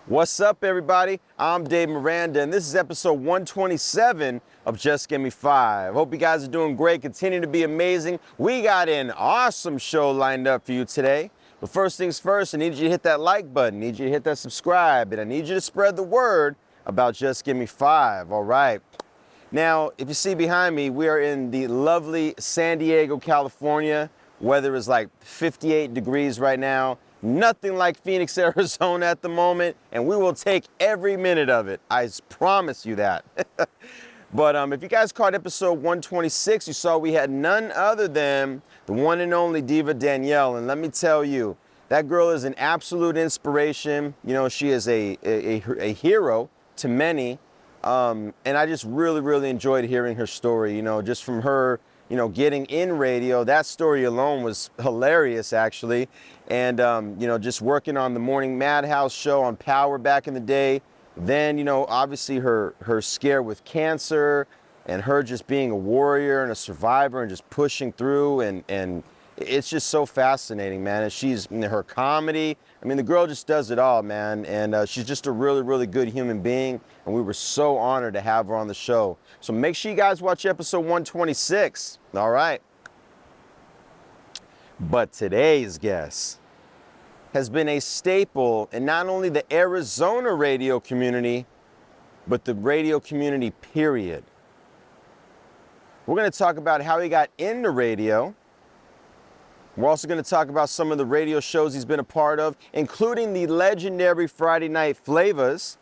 What's up, everybody? I'm Dave Miranda, and this is episode 127 of Just Give Me 5. Hope you guys are doing great. Continue to be amazing. We got an awesome show lined up for you today. But first things first, I need you to hit that like button, I need you to hit that subscribe, and I need you to spread the word about Just Give Me 5, all right? Now, if you see behind me, we are in the lovely San Diego, California. Weather is like 58 degrees right now. Nothing like Phoenix, Arizona at the moment, and we will take every minute of it. I promise you that. But if you guys caught episode 126, you saw we had none other than the one and only Diva Danielle. And let me tell you, that girl is an absolute inspiration. You know, she is a hero to many. And I just really enjoyed hearing her story, you know, just from her, you know, getting in radio. That story alone was hilarious, actually. And, you know, just working on the Morning Madhouse show on Power back in the day. Then, you know, obviously her scare with cancer and her just being a warrior and a survivor and just pushing through. And it's just so fascinating, man. And she's, you know, her comedy. I mean, the girl just does it all, man. And she's just a really good human being. And we were so honored to have her on the show. So make sure you guys watch episode 126. All right. But today's guest has been a staple in not only the Arizona radio community, but the radio community, period. We're going to talk about how he got into radio. We're also going to talk about some of the radio shows he's been a part of, including the legendary Friday Night Flavas,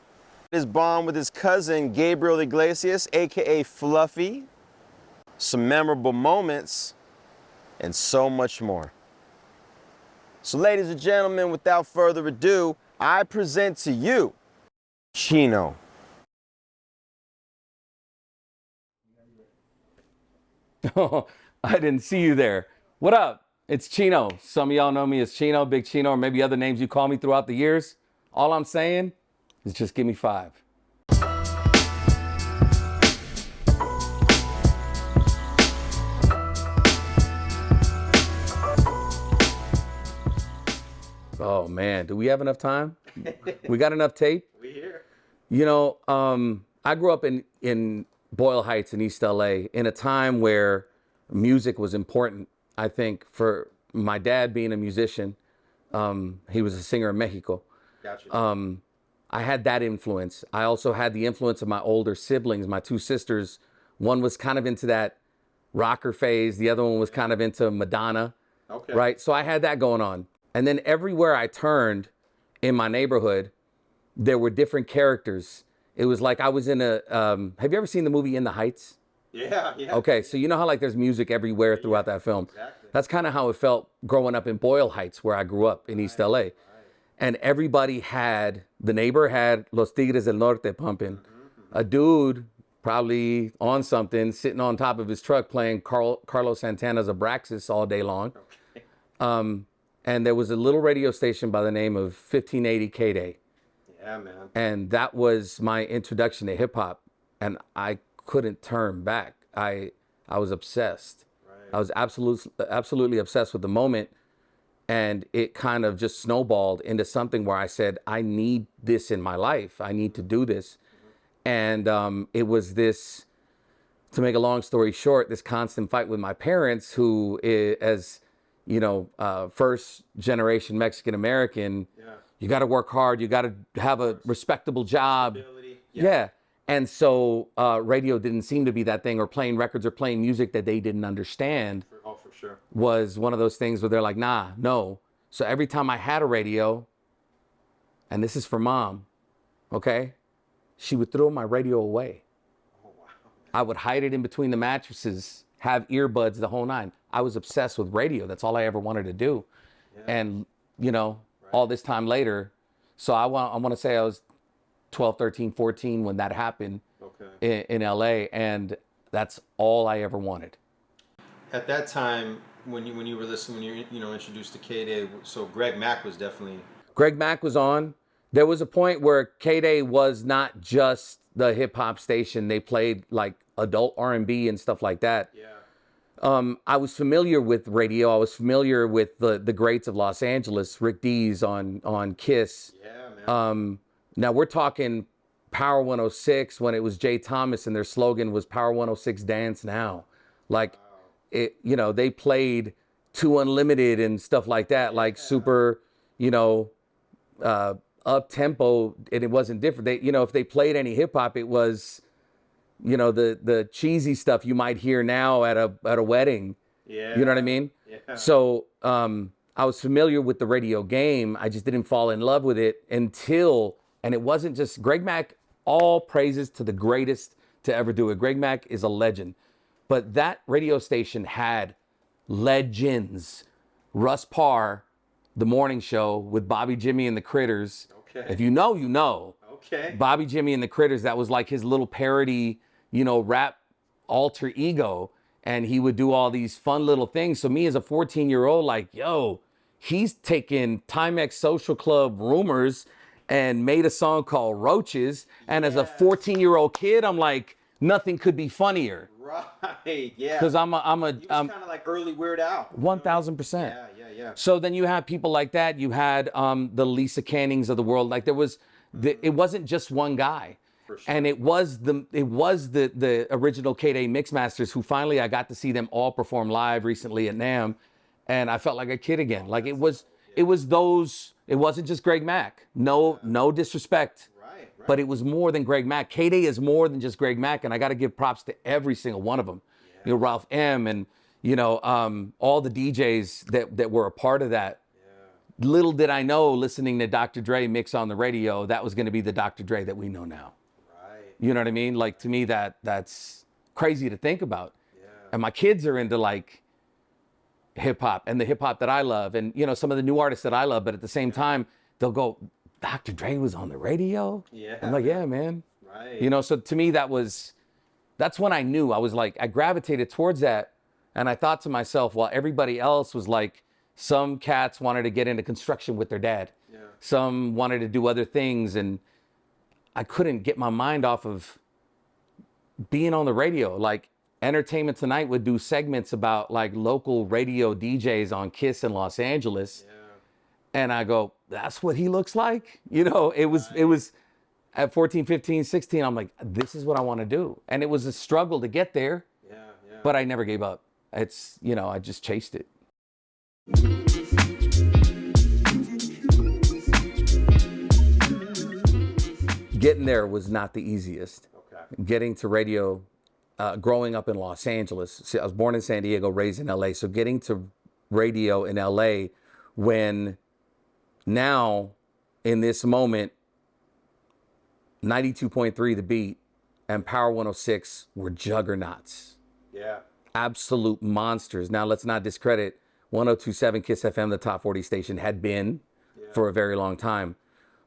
his bond with his cousin, Gabriel Iglesias, aka Fluffy, some memorable moments, and so much more. So ladies and gentlemen, without further ado, I present to you, Chino. Oh, I didn't see you there. What up? It's Chino. Some of y'all know me as Chino, Big Chino, or maybe other names you call me throughout the years. All I'm saying is just give me 5. Oh man, do we have enough time? We got enough tape? We here. You know, I grew up in Boyle Heights in East LA in a time where music was important. I think for my dad being a musician, he was a singer in Mexico. Gotcha. I had that influence. I also had the influence of my older siblings, my 2 sisters. One was kind of into that rocker phase. The other one was kind of into Madonna. Okay. Right? So I had that going on. And then everywhere I turned in my neighborhood, there were different characters. It was like I was in a, have you ever seen the movie In the Heights? Yeah. Okay, so you know how like there's music everywhere throughout that film? Exactly. That's kind of how it felt growing up in Boyle Heights, where I grew up in East LA. Right. And everybody had, the neighbor had Los Tigres del Norte pumping. A dude probably on something, sitting on top of his truck playing Carlos Santana's Abraxas all day long. Okay. And there was a little radio station by the name of 1580 K-Day. Yeah, man. And that was my introduction to hip hop. And I couldn't turn back. I was obsessed. Right. I was absolutely obsessed with the moment. And it kind of just snowballed into something where I said, I need this in my life. I need to do this. And it was this, to make a long story short, this constant fight with my parents, who, as you know, first generation Mexican American, you got to work hard. You got to have a respectable job. Yeah. And so radio didn't seem to be that thing, or playing records or playing music that they didn't understand. Oh, for sure. Was one of those things where they're like, nah, no. So every time I had a radio, and this is for mom, okay, she would throw my radio away. Oh, wow. I would hide it in between the mattresses, have earbuds, the whole 9. I was obsessed with radio. That's all I ever wanted to do. Yeah. And, you know, all this time later, so I want to say I was 12, 13, 14 when that happened. Okay. in LA, and that's all I ever wanted. At that time, when you were listening, when you know, introduced to K-Day, so Greg Mack was definitely... Greg Mack was on. There was a point where K-Day was not just the hip hop station. They played like adult R&B and stuff like that. Yeah. I was familiar with radio. I was familiar with the greats of Los Angeles, Rick Dees on Kiss. Yeah, man. Now we're talking Power 106 when it was Jay Thomas and their slogan was Power 106 Dance Now. Like it, you know, they played Too Unlimited and stuff like that, like super, you know, up tempo, and it wasn't different. They, you know, if they played any hip hop, it was, you know, the cheesy stuff you might hear now at a wedding. Yeah. You know what I mean? Yeah. So I was familiar with the radio game. I just didn't fall in love with it until, and it wasn't just Greg Mack. All praises to the greatest to ever do it. Greg Mack is a legend. But that radio station had legends. Russ Parr, The Morning Show with Bobby Jimmy and the Critters. Okay. If you know, you know. Okay. Bobby Jimmy and the Critters, that was like his little parody, you know, rap alter ego. And he would do all these fun little things. So me as a 14-year-old, like, yo, he's taking Timex Social Club Rumors and made a song called Roaches. And as a 14-year-old kid, I'm like, nothing could be funnier. Right, yeah. Because I'm kind of like early Weird Al. 1,000%. Yeah. So then you have people like that. You had the Lisa Cannings of the world. Like there was, it wasn't just one guy. For sure. And it was the original K-Day Mixmasters who finally I got to see them all perform live recently at NAMM. And I felt like a kid again. Like it was those, it wasn't just Greg Mack. No disrespect. Right. But it was more than Greg Mack. K-Day is more than just Greg Mack. And I got to give props to every single one of them. Yeah. You know, Ralph M. and, you know, all the DJs that were a part of that. Yeah. Little did I know, listening to Dr. Dre mix on the radio, that was going to be the Dr. Dre that we know now. Right. You know what I mean? Like, to me, that's crazy to think about. Yeah. And my kids are into, like, hip hop and the hip hop that I love, and you know, some of the new artists that I love, but at the same time they'll go, Dr. Dre was on the radio. Yeah. I'm like, yeah, man. Right. You know, so to me that's when I knew. I was like, I gravitated towards that, and I thought to myself, well, everybody else was like, some cats wanted to get into construction with their dad. Yeah. Some wanted to do other things, and I couldn't get my mind off of being on the radio. Like Entertainment Tonight would do segments about like local radio DJs on KISS in Los Angeles. Yeah. And I go, that's what he looks like? You know, it was at 14, 15, 16, I'm like, this is what I want to do. And it was a struggle to get there. Yeah. But I never gave up. It's, you know, I just chased it. Getting there was not the easiest. Okay. Getting to radio, growing up in Los Angeles. See, I was born in San Diego, raised in LA. So getting to radio in LA when now in this moment, 92.3 The Beat and Power 106 were juggernauts. Yeah. Absolute monsters. Now let's not discredit 102.7 KISS FM, the top 40 station, had been for a very long time.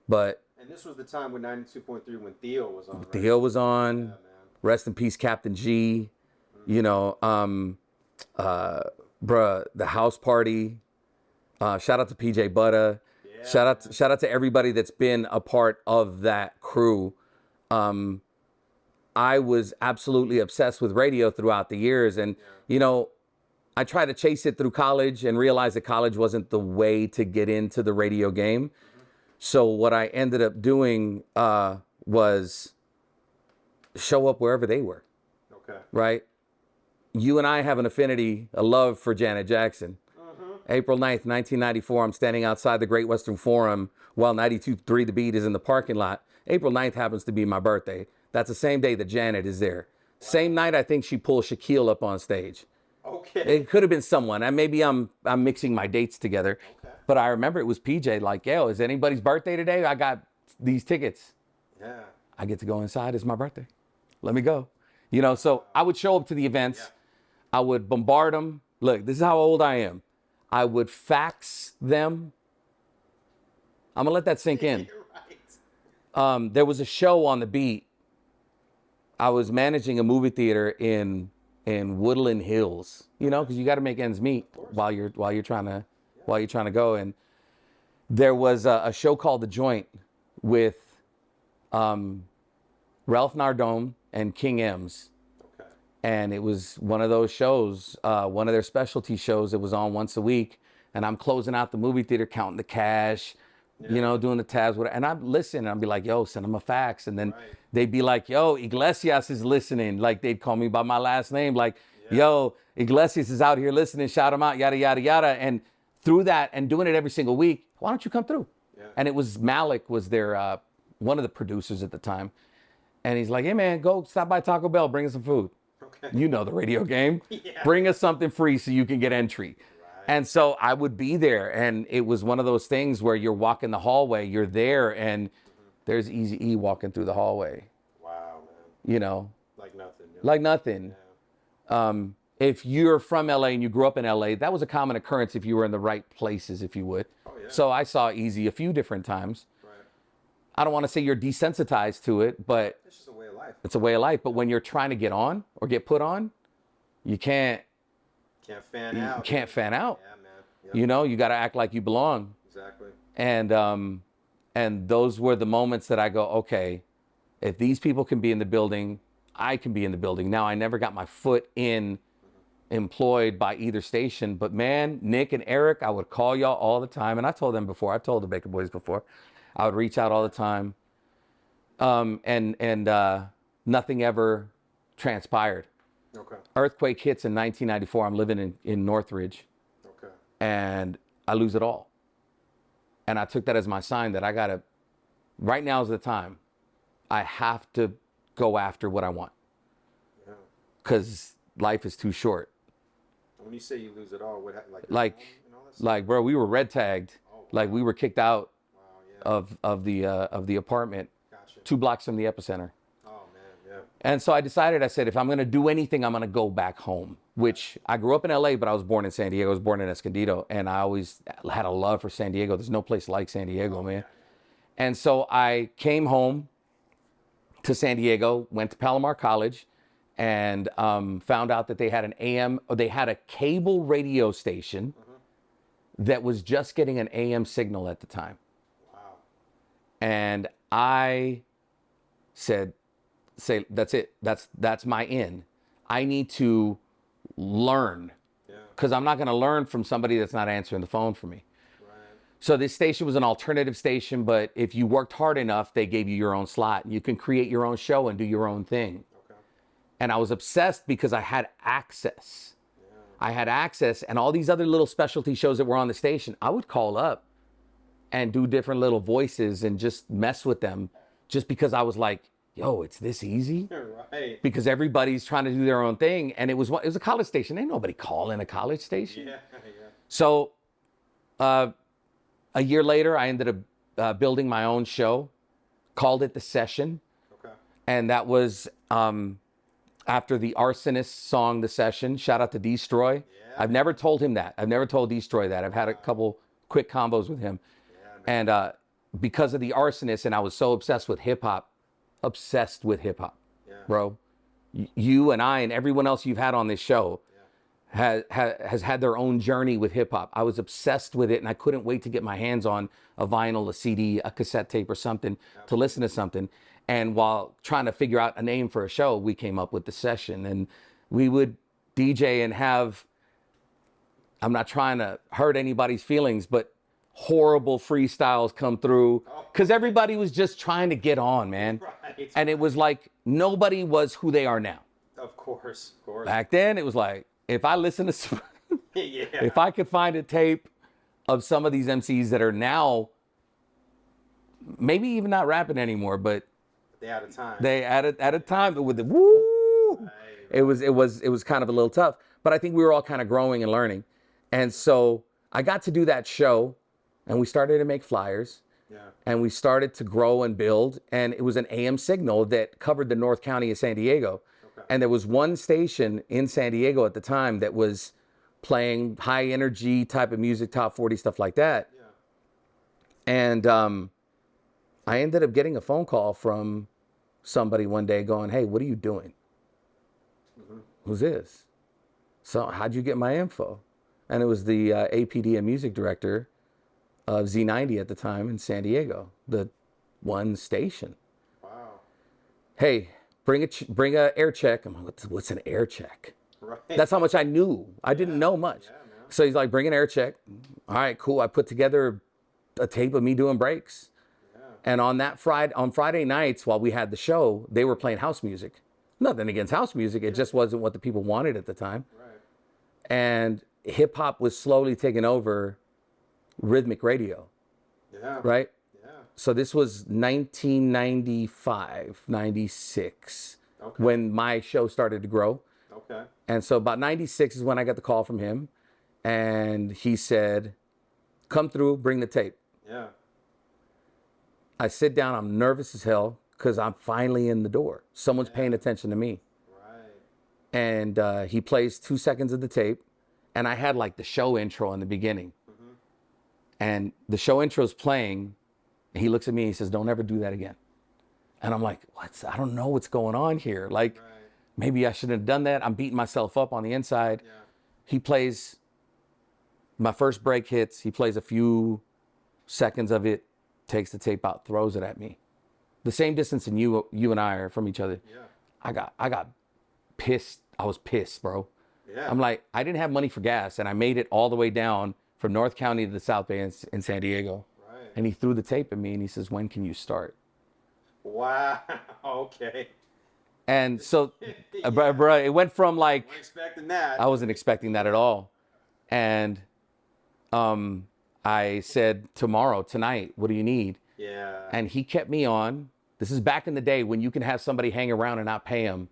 But and this was the time when 92.3 when Theo was on. Theo was on. Yeah, man. Rest in peace, Captain G. Mm-hmm. You know, the House Party. Shout out to PJ Butta. Yeah, shout out to everybody that's been a part of that crew. I was absolutely obsessed with radio throughout the years, and you know, I tried to chase it through college and realized that college wasn't the way to get into the radio game. Mm-hmm. So what I ended up doing was show up wherever they were. Okay. Right? You and I have an affinity, a love for Janet Jackson. Mm-hmm. April 9th, 1994, I'm standing outside the Great Western Forum while 92.3 The Beat is in the parking lot. April 9th happens to be my birthday. That's the same day that Janet is there. Wow. Same night, I think she pulled Shaquille up on stage. Okay. It could have been someone. And maybe I'm mixing my dates together. Okay. But I remember it was PJ like, yo, is anybody's birthday today? I got these tickets. Yeah. I get to go inside. It's my birthday. Let me go. You know, so I would show up to the events. Yeah. I would bombard them. Look, this is how old I am. I would fax them. I'm going to let that sink in. You're right. There was a show on The Beat. I was managing a movie theater in Woodland Hills, you know, because you got to make ends meet while you're trying to go. And there was a show called The Joint with Ralph Nardone and King M's. Okay. And it was one of those shows, one of their specialty shows. It was on once a week, and I'm closing out the movie theater, counting the cash, you know, doing the tabs. And I'd listen and I'd be like, yo, send them a fax. And then Right. they'd be like, yo, Iglesias is listening. Like they'd call me by my last name. Like, yo, Iglesias is out here listening. Shout him out, yada, yada, yada. And through that and doing it every single week, why don't you come through? Yeah. And it was Malik was their, one of the producers at the time. And he's like, hey, man, go stop by Taco Bell. Bring us some food. Okay. You know the radio game. Yeah. Bring us something free so you can get entry. And so I would be there, and it was one of those things where you're walking the hallway, you're there, and there's Eazy-E walking through the hallway. Wow, man. You know, Like nothing. like nothing. Yeah. If you're from LA and you grew up in LA, that was a common occurrence if you were in the right places, if you would. Oh, yeah. So I saw Eazy a few different times. Right. I don't want to say you're desensitized to it, but It's just a way of life. it's a way of life. But when you're trying to get on or get put on, you can't Fan out. you can't fan out. Yeah, man. Yep. You know, you got to act like you belong. Exactly. And those were the moments that I go, okay, if these people can be in the building, I can be in the building. Now, I never got my foot in employed by either station, but man, Nick and Eric, I would call y'all all the time. And I told them before, I told the Baker Boys before, I would reach out all the time. And nothing ever transpired. Okay. Earthquake hits in 1994. I'm living in Northridge. Okay. And I lose it all. And I took that as my sign that I gotta, right now is the time. I have to go after what I want. Yeah. Because life is too short. When you say you lose it all, what like Like, and all that stuff? like, bro, we were red tagged. Oh, wow. Like we were kicked out Wow, yeah. of the apartment, Gotcha. 2 blocks from the epicenter. Oh man, yeah. And so I decided, I said, if I'm gonna do anything, I'm gonna go back home. Which I grew up in LA, but I was born in San Diego. I was born in Escondido, and I always had a love for San Diego. There's no place like San Diego, man. And so I came home to San Diego, went to Palomar College, and found out that they had they had a cable radio station that was just getting an AM signal at the time. Wow. And I said, that's it. That's my in. I need to learn, Yeah. because I'm not going to learn from somebody that's not answering the phone for me. Right. So this station was an alternative station, but if you worked hard enough, they gave you your own slot. You can create your own show and do your own thing. Okay. And I was obsessed because I had access. Yeah. I had access, and all these other little specialty shows that were on the station, I would call up and do different little voices and just mess with them, just because I was like, yo, it's this easy? Right. Because everybody's trying to do their own thing. And it was a college station. Ain't nobody calling a college station. Yeah. Yeah. So a year later, I ended up building my own show, called it The Session. Okay. And that was after the Arsonist song, The Session. Shout out to Destroy. Yeah. I've never told him that. I've never told Destroy that. I've had a couple quick combos with him. Yeah, man. And because of the Arsonist, and I was so obsessed with hip hop, Yeah. bro. You and I and everyone else you've had on this show has had their own journey with hip hop. I was obsessed with it, and I couldn't wait to get my hands on a vinyl, a CD, a cassette tape, or something to listen to something. And while trying to figure out a name for a show, we came up with The Session, and we would DJ and have, I'm not trying to hurt anybody's feelings, but horrible freestyles come through, because everybody was just trying to get on, man. Right. And it was like nobody was who they are now. Of course. Of course. Back then, it was like, if I listen to, Yeah. if I could find a tape of some of these MCs that are now maybe even not rapping anymore, but They out of time. they at a time with the woo, Right. it was kind of a little tough. But I think we were all kind of growing and learning. And so I got to do that show, and we started to make flyers. Yeah. And we started to grow and build, and it was an AM signal that covered the North County of San Diego. Okay. And there was one station in San Diego at the time that was playing high energy type of music, top 40, stuff like that. Yeah. And I ended up getting a phone call from somebody one day going, hey, what are you doing? Who's this? So how'd you get my info? And it was the APD and music director of Z90 at the time in San Diego, the one station. Wow. Hey, bring a air check. I'm like, what's an air check? Right. That's how much I knew. I didn't know much. Yeah, man. So he's like, bring an air check. All right, cool. I put together a tape of me doing breaks. Yeah. And on Friday nights while we had the show, they were playing house music. Nothing against house music. It just wasn't what the people wanted at the time. Right. And hip hop was slowly taking over rhythmic radio. Yeah. Right? Yeah. So this was 1995, 96, Okay. when my show started to grow. Okay. And so about 96 is when I got the call from him. And he said, come through, bring the tape. Yeah. I sit down, I'm nervous as hell because I'm finally in the door. Someone's paying attention to me. Right. And he plays 2 seconds of the tape. And I had like the show intro in the beginning. Mm-hmm. And the show intro's playing. And he looks at me and he says, don't ever do that again. And I'm like, I don't know what's going on here. Like, Right. maybe I shouldn't have done that. I'm beating myself up on the inside. Yeah. He plays, my first break hits. He plays a few seconds of it, takes the tape out, throws it at me. The same distance and you and I are from each other. Yeah. I got pissed. I was pissed, bro. Yeah. I'm like, I didn't have money for gas, and I made it all the way down from North County to the South Bay in San Diego. Right. And he threw the tape at me and he says, when can you start? Wow. Okay. And so, Yeah. bro, it went from like, Weren't expecting that. I wasn't expecting that at all. And I said, tonight, what do you need? Yeah. And he kept me on. This is back in the day when you can have somebody hang around and not pay them,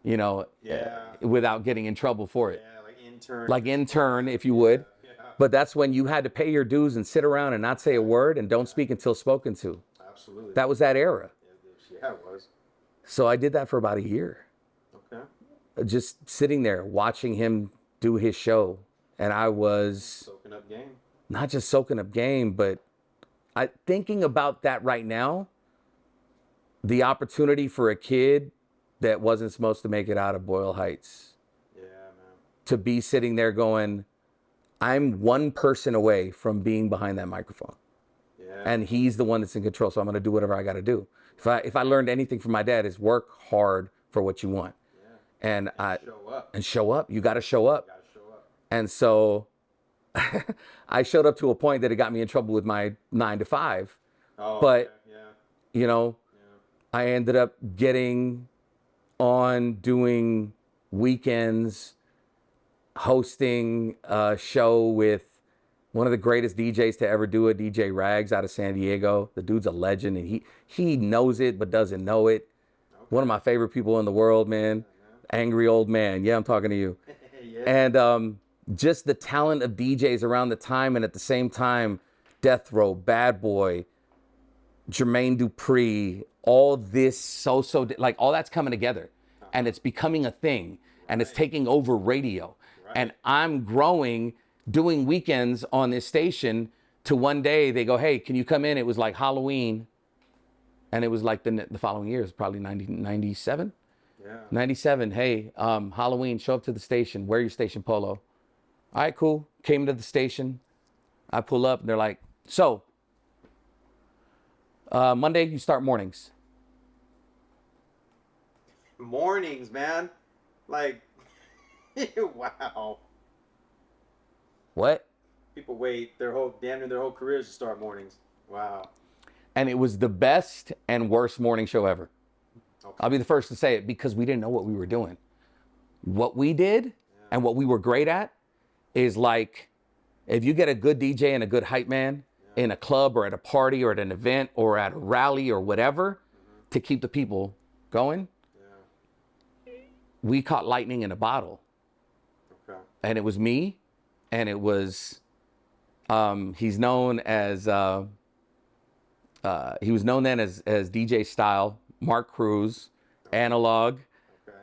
you know, Yeah. without getting in trouble for it. Yeah, like intern. Like intern, if you would. Yeah. But that's when you had to pay your dues and sit around and not say a word and don't speak until spoken to. Absolutely. That was that era. Yeah, it was. So I did that for about a year. Okay. Just sitting there watching him do his show. And I was Soaking up game. not just soaking up game, but thinking about that right now, the opportunity for a kid that wasn't supposed to make it out of Boyle Heights Yeah, man. to be sitting there going, I'm one person away from being behind that microphone. Yeah. And he's the one that's in control. So I'm going to do whatever I got to do. If I learned anything from my dad, is work hard for what you want. Yeah. And Show up. You got to show up. Gotta show up. And so I showed up to a point that it got me in trouble with my 9 to 5. Oh, But, okay. Yeah. you know, Yeah. I ended up getting on doing weekends, hosting a show with one of the greatest DJs to ever do it, DJ Rags out of San Diego. The dude's a legend, and he knows it but doesn't know it. Okay. One of my favorite people in the world, man. Angry old man. Yeah, I'm talking to you. Yeah. And just the talent of DJs around the time, and at the same time, Death Row, Bad Boy, Jermaine Dupri, all this like all that's coming together, and it's becoming a thing, and it's taking over radio. Right. And I'm growing, doing weekends on this station, to one day they go, hey, can you come in? It was like Halloween, and it was like the following year, it's probably 97. Yeah. 97, hey, Halloween, show up to the station, wear your station polo. All right, cool. Came to the station. I pull up, and they're like, so, Monday, you start mornings. Mornings, man. Like, wow. What? People wait damn near their whole careers to start mornings. Wow. And it was the best and worst morning show ever. Okay. I'll be the first to say it, because we didn't know what we were doing. What we did and what we were great at is, like, if you get a good DJ and a good hype man in a club or at a party or at an event or at a rally or whatever, to keep the people going, we caught lightning in a bottle. Okay. And it was me, and it was, he's known as, he was known then as DJ Style, Mark Cruz, Analog,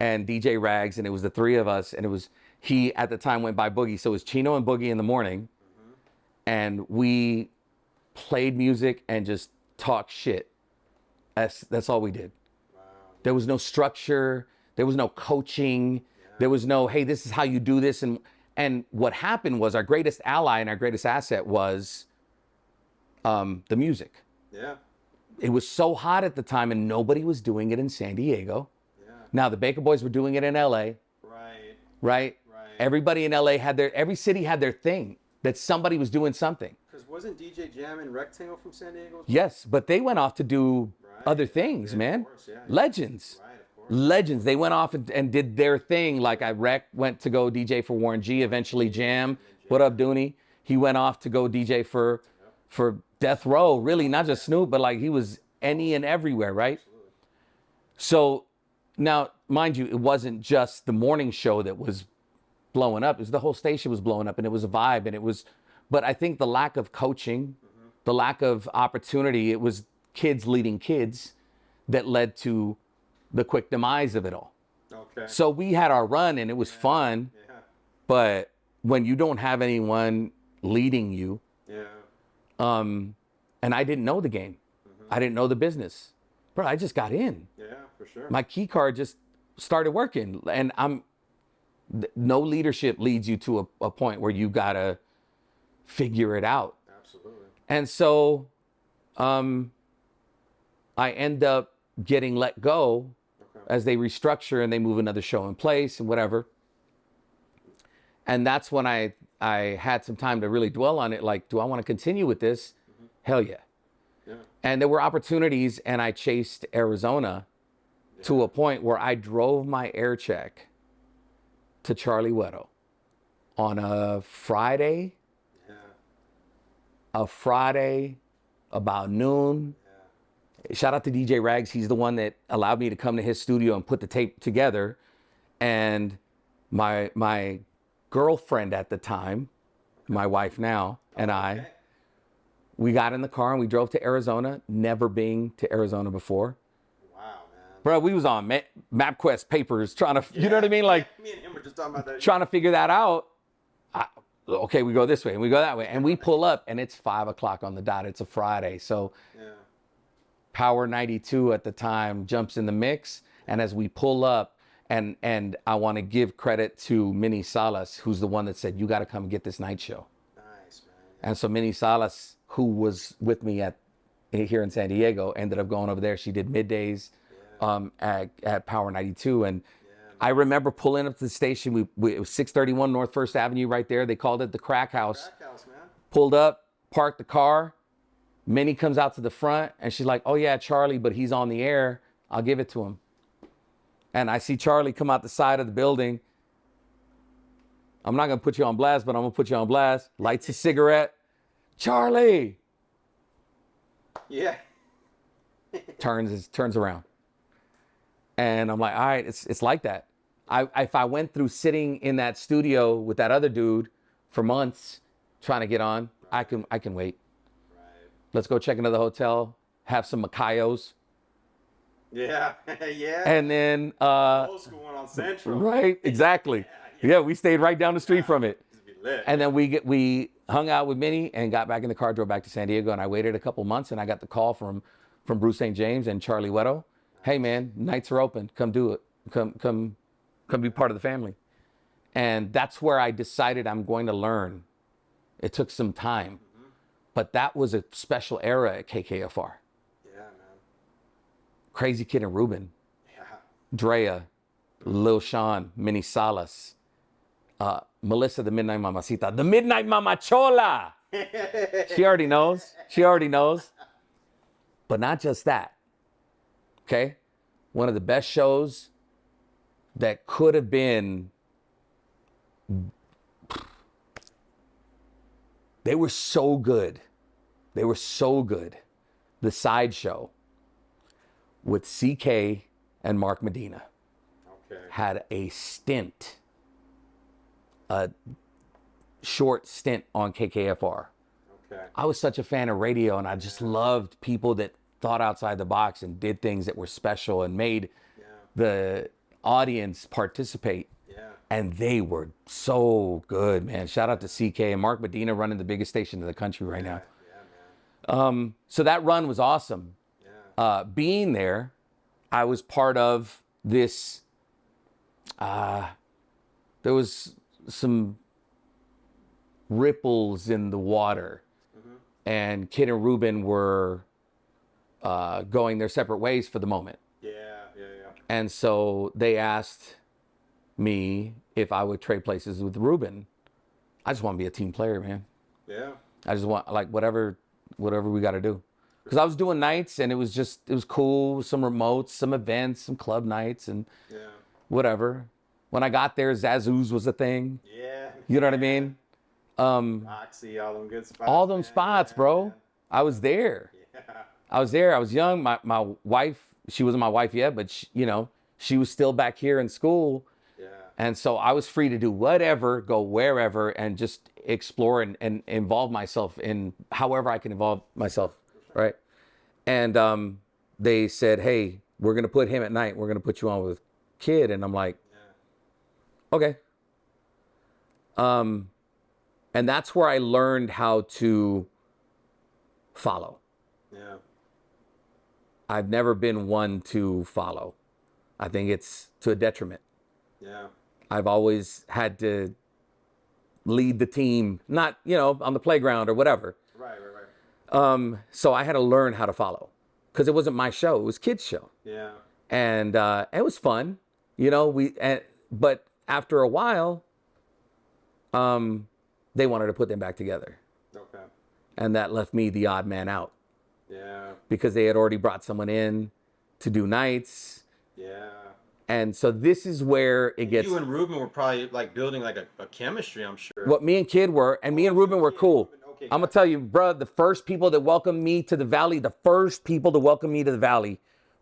and DJ Rags, and it was the three of us, and it was, he at the time went by Boogie, so it was Chino and Boogie in the morning, and we played music and just talked shit. That's all we did. Wow. There was no structure, there was no coaching, there was no, hey, this is how you do this, and what happened was our greatest ally and our greatest asset was the music. Yeah. It was so hot at the time, and nobody was doing it in San Diego. Yeah. Now, the Baker Boys were doing it in LA, Right. right? Right. Everybody in LA every city had their thing, that somebody was doing something. Because wasn't DJ Jam and Rectangle from San Diego? Yes, but they went off to do other things, man. Legends. Right, of course. Legends. They went off and did their thing. Like went to go DJ for Warren G, eventually Jam. What up, Dooney? He went off to go DJ for Death Row. Really, not just Snoop, but like he was any and everywhere, right? Absolutely. So now, mind you, it wasn't just the morning show that was blowing up. It was the whole station was blowing up, and it was a vibe, and it was. But I think the lack of coaching, the lack of opportunity, it was kids leading kids that led to the quick demise of it all. Okay. So we had our run, and it was fun. Yeah. But when you don't have anyone leading you, Yeah. and I didn't know the game, I didn't know the business, bro. I just got in. Yeah, for sure. My key card just started working, and no leadership leads you to a point where you gotta figure it out. Absolutely. And so I end up getting let go as they restructure and they move another show in place and whatever. And that's when I had some time to really dwell on it. Like, do I want to continue with this? Hell yeah. Yeah. And there were opportunities, and I chased Arizona to a point where I drove my air check to Charlie Weddle on a Friday. Yeah. A Friday about noon. Shout out to DJ Rags. He's the one that allowed me to come to his studio and put the tape together. And my girlfriend at the time, my wife now, and I, we got in the car and we drove to Arizona, never been to Arizona before. Wow, man. Bro, we was on MapQuest papers trying to, you know what I mean? Like, me and him were just talking about that. trying to figure that out. Okay, we go this way and we go that way. And we pull up and it's 5 o'clock on the dot. It's a Friday. So Power 92 at the time jumps in the mix. And as we pull up, and I want to give credit to Minnie Salas, who's the one that said, you got to come get this night show. Nice, man. And so Minnie Salas, who was with me here in San Diego, ended up going over there. She did middays at Power 92. And I remember pulling up to the station. It was 631 North First Avenue right there. They called it the Crack House. Crack House, man. Pulled up, parked the car. Minnie comes out to the front and she's like, oh yeah, Charlie, but he's on the air. I'll give it to him. And I see Charlie come out the side of the building. I'm not going to put you on blast, but I'm going to put you on blast. Lights a cigarette. Charlie! Yeah. turns around. And I'm like, all right, it's like that. If I went through sitting in that studio with that other dude for months trying to get on, I can wait. Right. Let's go check into the hotel, have some Macayos. Yeah. Yeah. And then old school one on Central. right, exactly. Yeah, we stayed right down the street from it. Lit. And then we hung out with Minnie and got back in the car, drove back to San Diego, and I waited a couple months and I got the call from Bruce St. James and Charlie Weddle. Hey man, nights are open. Come do it. Come be part of the family. And that's where I decided I'm going to learn. It took some time, but that was a special era at KKFR. Yeah, man. Crazy Kid and Ruben, Yeah. Drea, Lil Sean, Minnie Salas, Melissa, the Midnight Mamacita, the Midnight Mamachola. She already knows. She already knows. But not just that. Okay? One of the best shows that could have been. They were so good. They were so good. The Sideshow with CK and Mark Medina had a short stint on KKFR. Okay. I was such a fan of radio, and I just loved people that thought outside the box and did things that were special and made the audience participate. Yeah. And they were so good, man. Shout out to CK and Mark Medina running the biggest station in the country right now. Yeah, man. So that run was awesome. Yeah. Being there, I was part of this. There was some ripples in the water, and Kid and Ruben were going their separate ways for the moment. Yeah. And so they asked me if I would trade places with Ruben. I just want to be a team player, man. Yeah. I just want like whatever we got to do. Because I was doing nights and it was cool. Some remotes, some events, some club nights and whatever. When I got there, Zazoo's was a thing. Yeah. You know what I mean? Roxy, all them good spots. All them spots, bro. I was there. Yeah. I was there. I was young. My wife, she wasn't my wife yet, but she was still back here in school. Yeah. And so I was free to do whatever, go wherever, and just explore and involve myself in however I can involve myself, right? And they said, hey, we're going to put him at night. We're going to put you on with Kid. And I'm like, okay. And that's where I learned how to follow. Yeah. I've never been one to follow. I think it's to a detriment. Yeah. I've always had to lead the team, not, on the playground or whatever. Right. So I had to learn how to follow because it wasn't my show. It was Kid's show. Yeah. And it was fun, but after a while, they wanted to put them back together. Okay. And that left me the odd man out Yeah. because they had already brought someone in to do nights. Yeah. And so this is where it gets. You and Ruben were probably like building like a chemistry, I'm sure. What me and Kid were, and me and Ruben were cool. Okay, I'm going to tell you, bro, the first people that welcomed me to the Valley,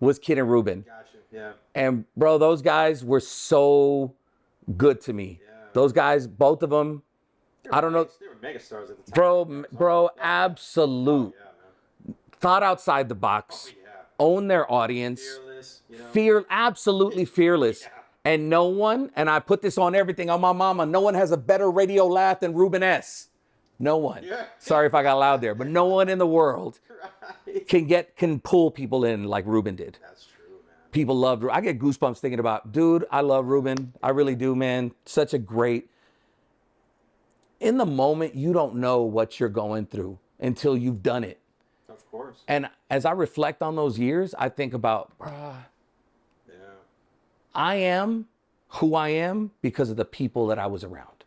was Kid and Ruben. Gotcha. Yeah. And bro, those guys were so good to me. Yeah. Those guys, both of them, I don't know. They were megastars at the time. Bro, absolute. Yeah, man. Thought outside the box. Yeah. Own their audience. Fearless, Absolutely fearless. Yeah. And no one, and I put this on everything on my mama, no one has a better radio laugh than Ruben S. No one. Yeah. Sorry if I got loud there, but no one in the world Right. can pull people in like Ruben did. That's true, man. People loved. I get goosebumps thinking about, dude, I love Ruben. I really do, man. Such a great. In the moment, you don't know what you're going through until you've done it. Of course. And as I reflect on those years, I think about, bruh, Yeah. I am who I am because of the people that I was around.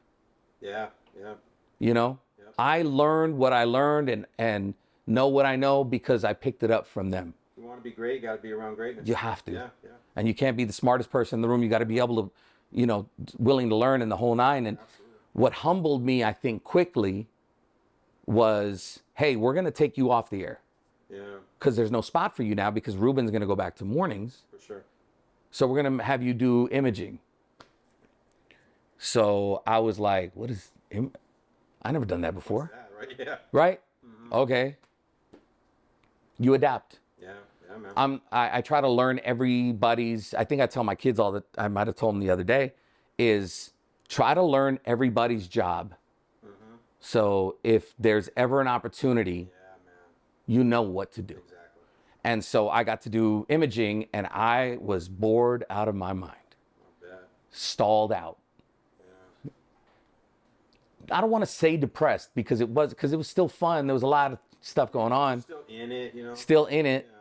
Yeah. Yeah. Yep. I learned what I learned and know what I know because I picked it up from them. You want to be great, you got to be around greatness. You have to. Yeah. Yeah. And you can't be the smartest person in the room. You got to be able to, willing to learn in the whole nine. And Absolutely. what humbled me, I think, quickly was, hey, we're going to take you off the air. Yeah. Because there's no spot for you now because Ruben's going to go back to mornings. For sure. So we're going to have you do imaging. So I was like, I never done that before. That, right? Yeah. Right? Mm-hmm. Okay. You adapt. Yeah. Yeah, man. I try to learn everybody's, I think I tell my kids I might have told them the other day, is try to learn everybody's job. Mm-hmm. So if there's ever an opportunity, Yeah, man. you know what to do. Exactly. And so I got to do imaging and I was bored out of my mind. I bet. Stalled out. Yeah. I don't want to say depressed because it was still fun. There was a lot of stuff going on. Still in it, Still in it. Yeah.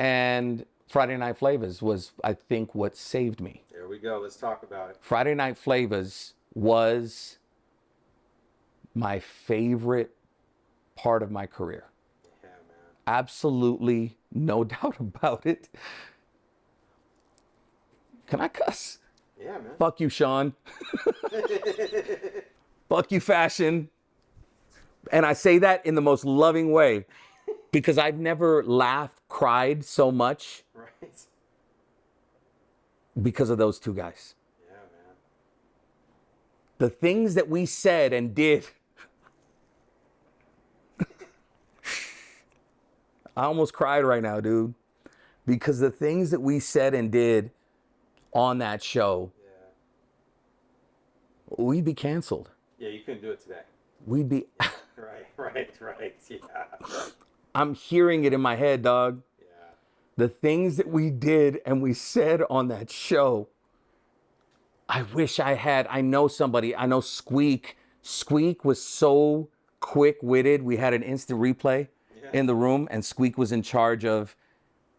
And Friday Night Flavors was, I think, what saved me. There we go. Let's talk about it. Friday Night Flavors was my favorite part of my career. Yeah, man. Absolutely no doubt about it. Can I cuss? Yeah, man. Fuck you, Sean. Fuck you, fashion. And I say that in the most loving way because I've never laughed, cried so much Right. because of those two guys. Yeah, man. The things that we said and did. I almost cried right now, dude. Because the things that we said and did on that show, Yeah. we'd be canceled. Yeah, you couldn't do it today. We'd be... Right. Yeah. I'm hearing it in my head, dog. Yeah. The things that we did and we said on that show. I wish I know somebody. I know Squeak. Squeak was so quick-witted. We had an instant replay in the room and Squeak was in charge of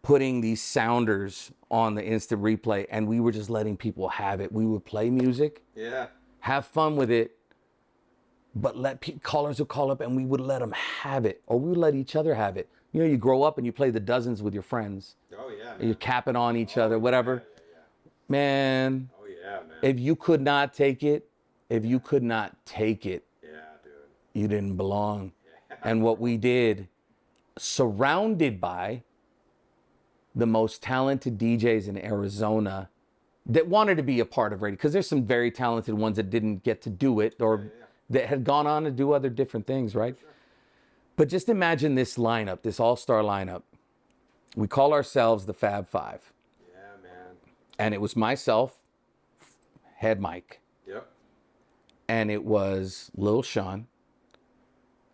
putting these sounders on the instant replay and we were just letting people have it. We would play music, Yeah. have fun with it, but callers would call up and we would let them have it, or we would let each other have it. You know, you grow up and you play the dozens with your friends. Oh yeah, You're capping on each other, whatever. Yeah. Man, Oh yeah, man. if you could not take it, if you could not take it, Yeah, dude. you didn't belong. And what we did, surrounded by the most talented DJs in Arizona that wanted to be a part of radio, because there's some very talented ones that didn't get to do it, or that had gone on to do other different things, right? Sure. But just imagine this lineup, this all-star lineup. We call ourselves the Fab Five. Yeah, man. And it was myself, head Mike. Yep. And it was Lil Sean.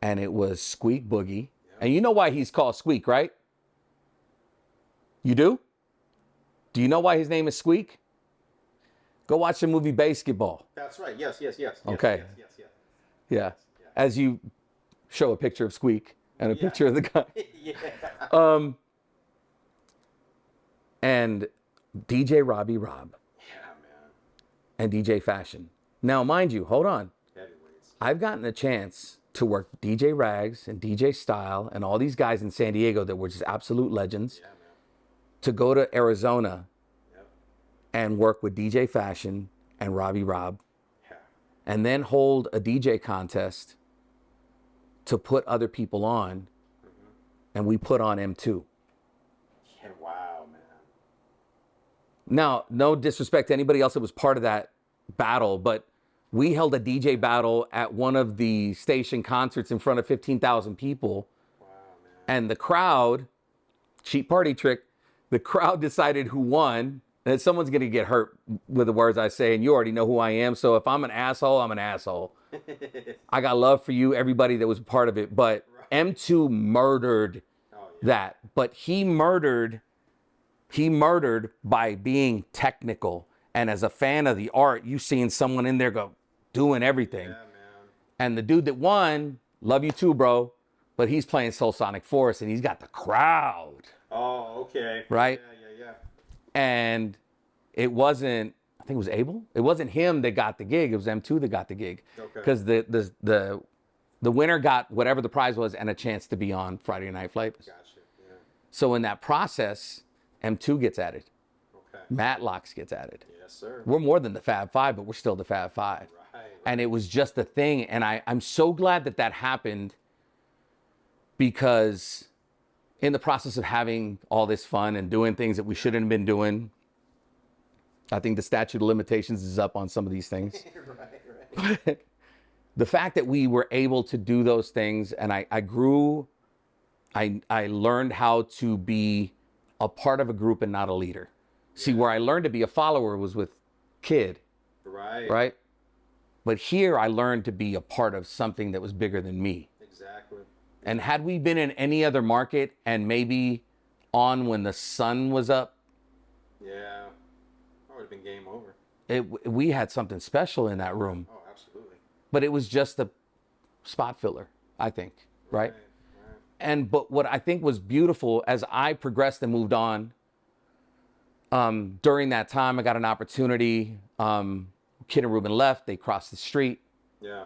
And it was Squeak Boogie. Yep. And you know why he's called Squeak, right? You do? Do you know why his name is Squeak? Go watch the movie Basketball. That's right. Yes. Okay. Yes. Yeah. As you show a picture of Squeak and a picture of the guy. Yeah. And DJ Robbie Rob. Yeah, man. And DJ Fashion. Now, mind you, hold on. Heavyweights. I've gotten a chance to work DJ Rags and DJ Style and all these guys in San Diego that were just absolute legends. Yeah, man. To go to Arizona Yep. and work with DJ Fashion and Robbie Rob. Yeah. And then hold a DJ contest to put other people on. Mm-hmm. And we put on M2. Yeah, wow, man. Now, no disrespect to anybody else that was part of that battle, but we held a DJ battle at one of the station concerts in front of 15,000 people. Wow, man. And the crowd, cheap party trick, the crowd decided who won. And someone's going to get hurt with the words I say, and you already know who I am. So if I'm an asshole, I'm an asshole. I got love for you, everybody that was part of it. But M2 murdered that. But he murdered by being technical. And as a fan of the art, you seeing someone in there go doing everything. Yeah, man. And the dude that won, love you too, bro. But he's playing Soul Sonic Force and he's got the crowd. Oh, okay. Right? Yeah. And it wasn't, I think it was Abel. It wasn't him that got the gig. It was M2 that got the gig. Okay. Because the winner got whatever the prize was and a chance to be on Friday Night Flavors. Gotcha. Yeah. So in that process, M2 gets added. Okay. Matlocks gets added. Yes, sir. We're more than the Fab Five, but we're still the Fab Five. Right. And it was just a thing. And I'm so glad that happened, because in the process of having all this fun and doing things that we shouldn't have been doing, I think the statute of limitations is up on some of these things. Right. But the fact that we were able to do those things, and I grew, I learned how to be a part of a group and not a leader. Yeah. See, where I learned to be a follower was with Kid. Right? But here I learned to be a part of something that was bigger than me. Exactly. And had we been in any other market and maybe on when the sun was up, yeah, that would have been game over. We had something special in that room. Oh, absolutely. But it was just a spot filler, I think, right? But what I think was beautiful as I progressed and moved on, during that time, I got an opportunity. Kid and Ruben left. They crossed the street. Yeah.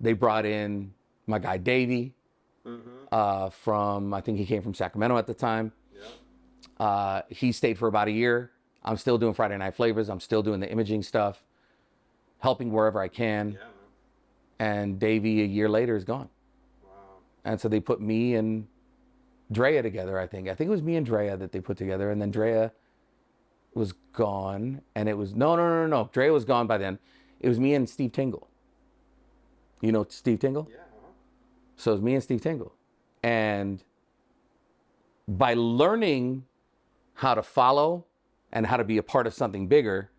They brought in my guy Davey, from, I think he came from Sacramento at the time. Yeah. He stayed for about a year. I'm still doing Friday Night Flavors. I'm still doing the imaging stuff, helping wherever I can. Yeah, man. And Davey, a year later, is gone. Wow. And so they put me and Drea together, I think. I think it was me and Drea that they put together. And then Drea was gone. And it was, no. Drea was gone by then. It was me and Steve Tingle. You know Steve Tingle? Yeah. So it was me and Steve Tingle. And by learning how to follow and how to be a part of something bigger,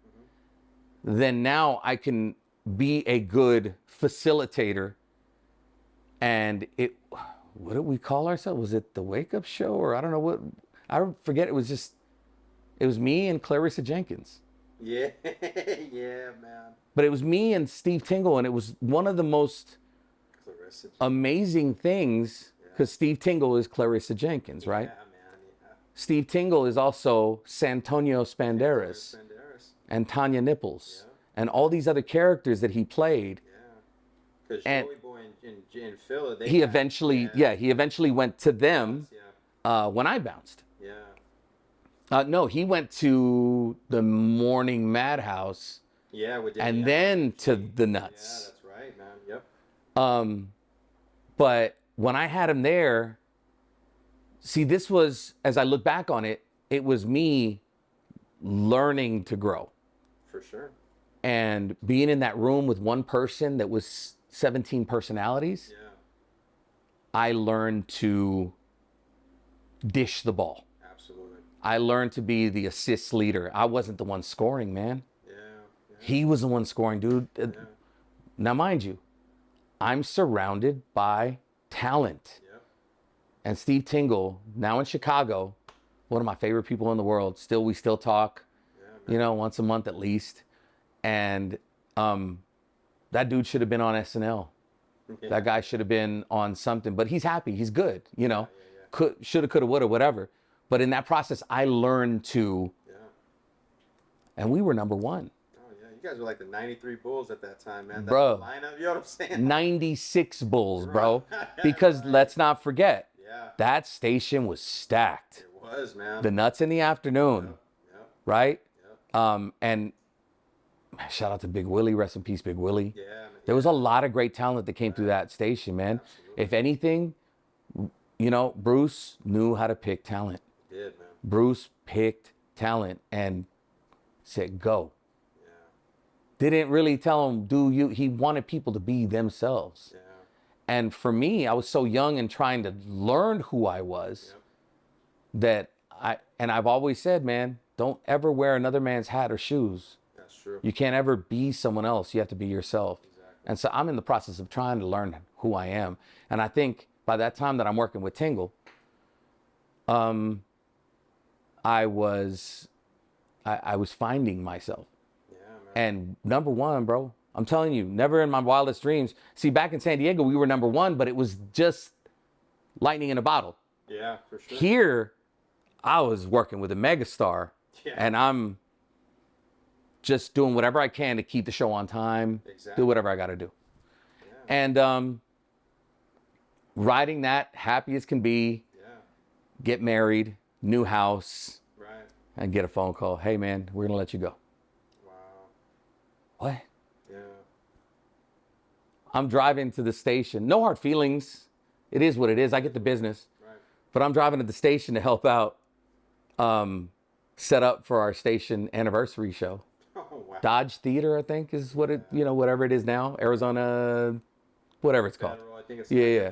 then now I can be a good facilitator. And what did we call ourselves? Was it the Wake Up Show? Or I don't know what, I forget. It was me and Clarissa Jenkins. Yeah, yeah, man. But it was me and Steve Tingle, and it was one of the most amazing things, because Steve Tingle is Clarissa Jenkins, right? Yeah, man, yeah. Steve Tingle is also Santonio Spanderas and Tanya Nipples and all these other characters that he played. Yeah. because And Joey Boy in Philly, he eventually went to them when I bounced. Yeah. No, he went to the Morning Madhouse Yeah, with and then to the Yeah, Nuts. that's right, man. Yep. But when I had him there, see, this was, as I look back on it, it was me learning to grow. For sure. And being in that room with one person that was 17 personalities, Yeah. I learned to dish the ball. Absolutely. I learned to be the assist leader. I wasn't the one scoring, man. Yeah. He was the one scoring, dude. Now, mind you, I'm surrounded by talent. Yep. And Steve Tingle, now in Chicago, one of my favorite people in the world. We still talk, once a month at least. And that dude should have been on SNL. Yeah. That guy should have been on something, but he's happy. He's good, Shoulda, coulda, woulda, whatever. But in that process, I learned to, and we were number one. Oh, yeah. You guys were like the 93 Bulls at that time, man. Bro. Lineup, you know what I'm saying? 96 Bulls, bro. Because let's not forget, that station was stacked. It was, man. The Nuts in the afternoon, right? And shout out to Big Willie, rest in peace, Big Willie. Yeah. There was a lot of great talent that came through that station, man. Absolutely. If anything, Bruce knew how to pick talent. He did, man. Bruce picked talent and said, go. Yeah. Didn't really tell him, he wanted people to be themselves. Yeah. And for me, I was so young and trying to learn who I was that I've always said, man, don't ever wear another man's hat or shoes. That's true. You can't ever be someone else. You have to be yourself. Exactly. And so I'm in the process of trying to learn who I am. And I think by that time that I'm working with Tingle, I was finding myself. Yeah, man. And number one, bro, I'm telling you, never in my wildest dreams. See, back in San Diego, we were number one, but it was just lightning in a bottle. Yeah, for sure. Here, I was working with a megastar, and I'm just doing whatever I can to keep the show on time, do whatever I got to do. Yeah. And riding that, happy as can be, get married, new house, and get a phone call. Hey, man, we're going to let you go. Wow. What? Yeah. I'm driving to the station. No hard feelings. It is what it is. I get the business. Right. But I'm driving to the station to help out, set up for our station anniversary show. Oh, wow. Dodge Theater, I think, is what it, whatever it is now. Arizona, whatever it's called. Federal, I think it's yeah.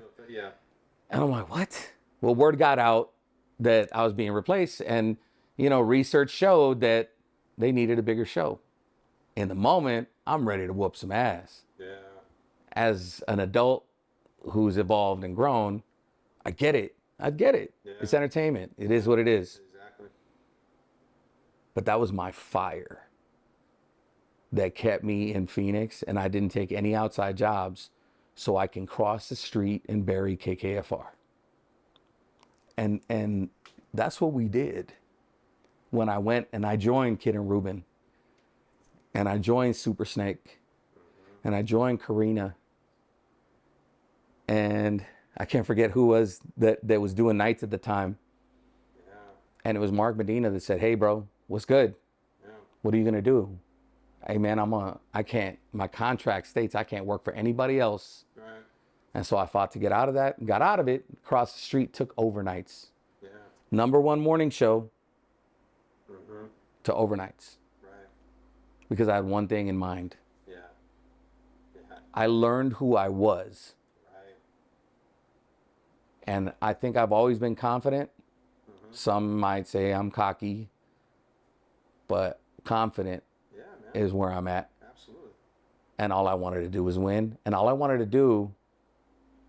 And I'm like, what? Well, word got out that I was being replaced, and research showed that they needed a bigger show. In the moment, I'm ready to whoop some ass. Yeah. As an adult who's evolved and grown, I get it. Yeah. It's entertainment. It is what it is. Exactly. But that was my fire that kept me in Phoenix, and I didn't take any outside jobs so I can cross the street and bury KKFR. And that's what we did when I went and I joined Kid and Ruben, and I joined Super Snake, and I joined Karina, and I can't forget who was that was doing nights at the time. Yeah. And it was Mark Medina that said, hey, bro, what's good? Yeah. What are you going to do? Hey, man, my contract states I can't work for anybody else. Right. And so I fought to get out of that, got out of it, crossed the street, took overnights. Yeah. Number one morning show to overnights. Right. Because I had one thing in mind. Yeah. Yeah. I learned who I was. Right. And I think I've always been confident. Mm-hmm. Some might say I'm cocky, but confident is where I'm at. Absolutely. And all I wanted to do was win. And all I wanted to do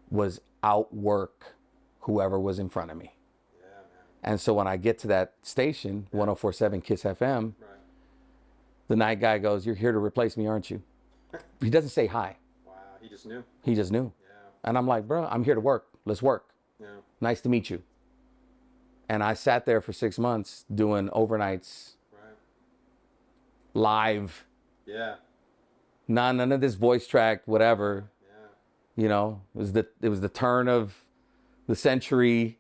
was outwork whoever was in front of me. Yeah, man. And so when I get to that station, 104.7 Kiss FM, the night guy goes, you're here to replace me, aren't you? He doesn't say hi. Wow, he just knew. Yeah. And I'm like, bro, I'm here to work. Let's work. Yeah. Nice to meet you. And I sat there for 6 months doing overnights. Live. Yeah. None of this voice track, whatever. Yeah. You know, it was the turn of the century,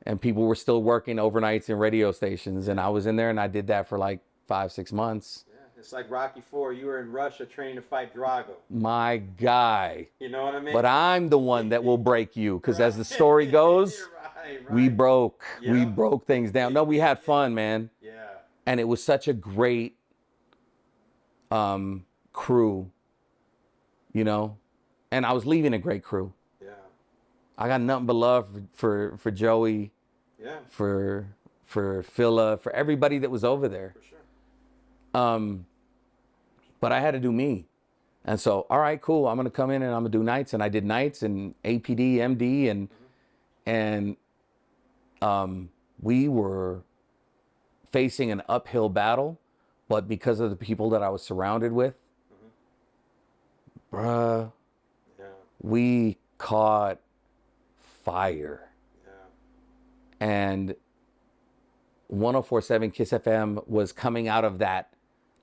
and people were still working overnights in radio stations, and I was in there, and I did that for like 5-6 months. Yeah. It's like Rocky IV. You were in Russia training to fight Drago. My guy. You know what I mean? But I'm the one that will break you, because as the story goes, we broke things down. No, we had fun, man. Yeah. And it was such a great crew, you know, and I was leaving a great crew. Yeah. I got nothing but love for Joey, Yeah. for Phila, for everybody that was over there. For sure. But I had to do me. And so, all right, cool. I'm going to come in and I'm going to do nights. And I did nights and APD, MD, and we were facing an uphill battle, but because of the people that I was surrounded with, bruh, we caught fire. Yeah. And 104.7 Kiss FM was coming out of that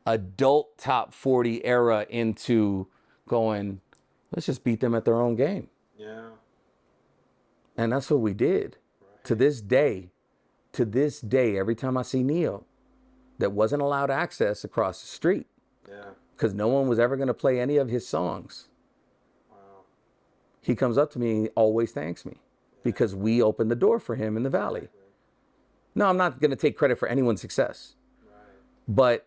adult top 40 era into going, let's just beat them at their own game. Yeah. And that's what we did. Right. To this day, every time I see Neo, that wasn't allowed access across the street. Yeah. Because no one was ever going to play any of his songs. Wow. He comes up to me and he always thanks me because we opened the door for him in the Valley. Exactly. No, I'm not going to take credit for anyone's success. Right. But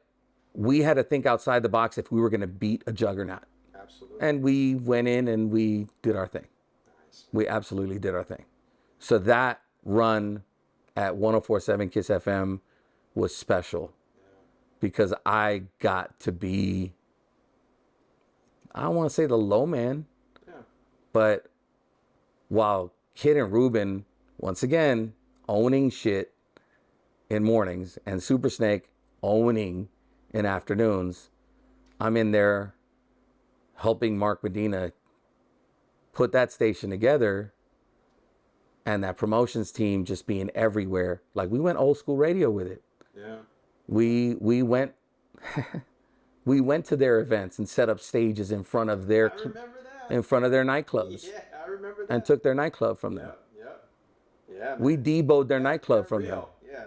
we had to think outside the box if we were going to beat a juggernaut. Absolutely. And we went in and we did our thing. Nice. We absolutely did our thing. So that run at 104.7 Kiss FM was special because I got to be, I don't want to say the low man, but while Kid and Ruben, once again, owning shit in mornings and Super Snake owning in afternoons, I'm in there helping Mark Medina put that station together, and that promotions team just being everywhere. Like, we went old school radio with it. Yeah. We went we went to their events and set up stages in front of their nightclubs. Yeah, I remember that. And took their nightclub from them. Yeah. We deboed their nightclub from them. Yeah.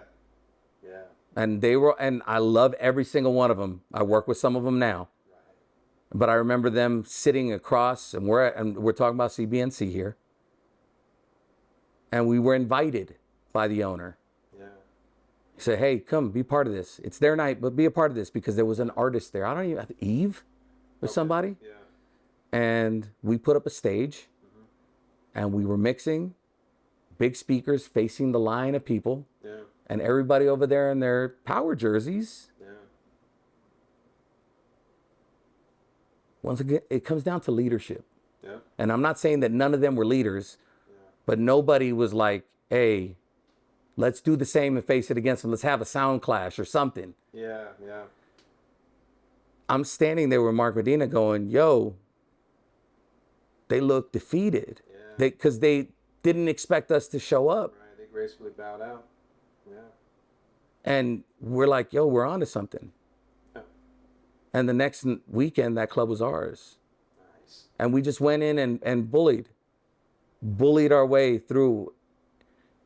And and I love every single one of them. I work with some of them now. Right. But I remember them sitting across, and we're talking about CBNC here. And we were invited by the owner. Yeah. He said, hey, come be part of this. It's their night, but be a part of this, because there was an artist there. I don't even, Eve or somebody. Yeah. And we put up a stage, and we were mixing, big speakers facing the line of people. Yeah. And everybody over there in their power jerseys. Yeah. Once again, it comes down to leadership. Yeah. And I'm not saying that none of them were leaders, but nobody was like, hey, let's do the same and face it against them. Let's have a sound clash or something. Yeah. I'm standing there with Mark Medina going, yo, they look defeated. Yeah. Because they didn't expect us to show up. Right, they gracefully bowed out. Yeah. And we're like, yo, we're onto something. Yeah. And the next weekend, that club was ours. Nice. And we just went in and bullied our way through.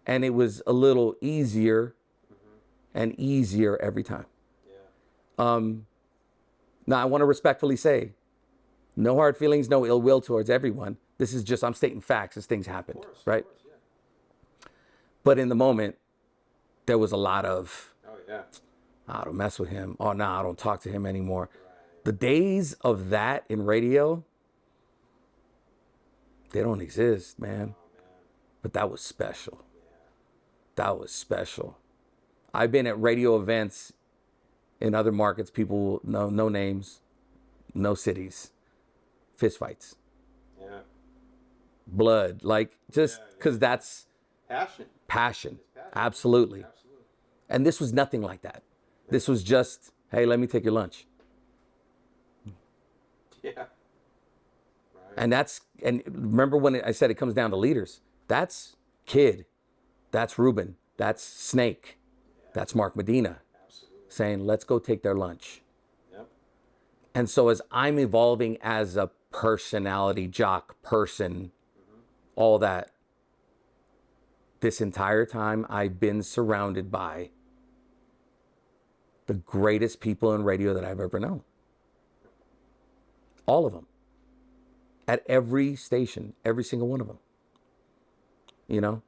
And it was a little easier and easier every time. Yeah. Now, I want to respectfully say, no hard feelings, no ill will towards everyone. This is just, I'm stating facts as things happened, right? Of course, yeah. But in the moment, there was a lot of, I don't mess with him. Oh, no, I don't talk to him anymore. Right. The days of that in radio, they don't exist, man. Oh, man. But that was special. Yeah. That was special. I've been at radio events in other markets. People know no names, no cities, fist fights. Yeah. Blood, like just because that's passion. Absolutely. And this was nothing like that. Yeah. This was just, hey, let me take your lunch. Yeah. Right. And remember when I said it comes down to leaders? That's Kid. That's Ruben. That's Snake. Yeah. That's Mark Medina. Saying, let's go take their lunch. Yep. And so as I'm evolving as a personality, jock, person, all that. This entire time, I've been surrounded by the greatest people in radio that I've ever known. All of them. At every station, every single one of them. You know?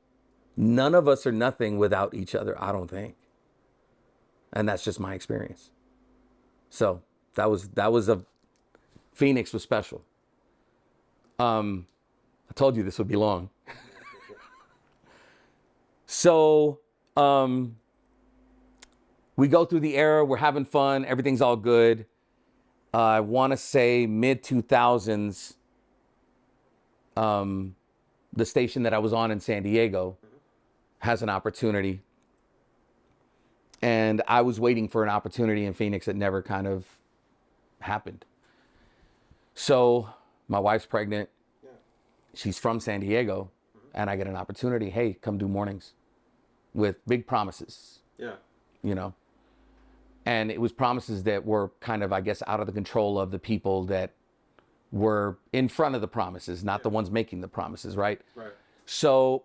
None of us are nothing without each other, I don't think. And that's just my experience. So that was Phoenix was special. I told you this would be long. So we go through the era, we're having fun, everything's all good. I want to say mid 2000s, the station that I was on in San Diego has an opportunity. And I was waiting for an opportunity in Phoenix that never kind of happened. So my wife's pregnant. Yeah. She's from San Diego. And I get an opportunity. Hey, come do mornings with big promises. Yeah. You know, and it was promises that were kind of, I guess, out of the control of the people that were in front of the promises, not the ones making the promises, right? Right. So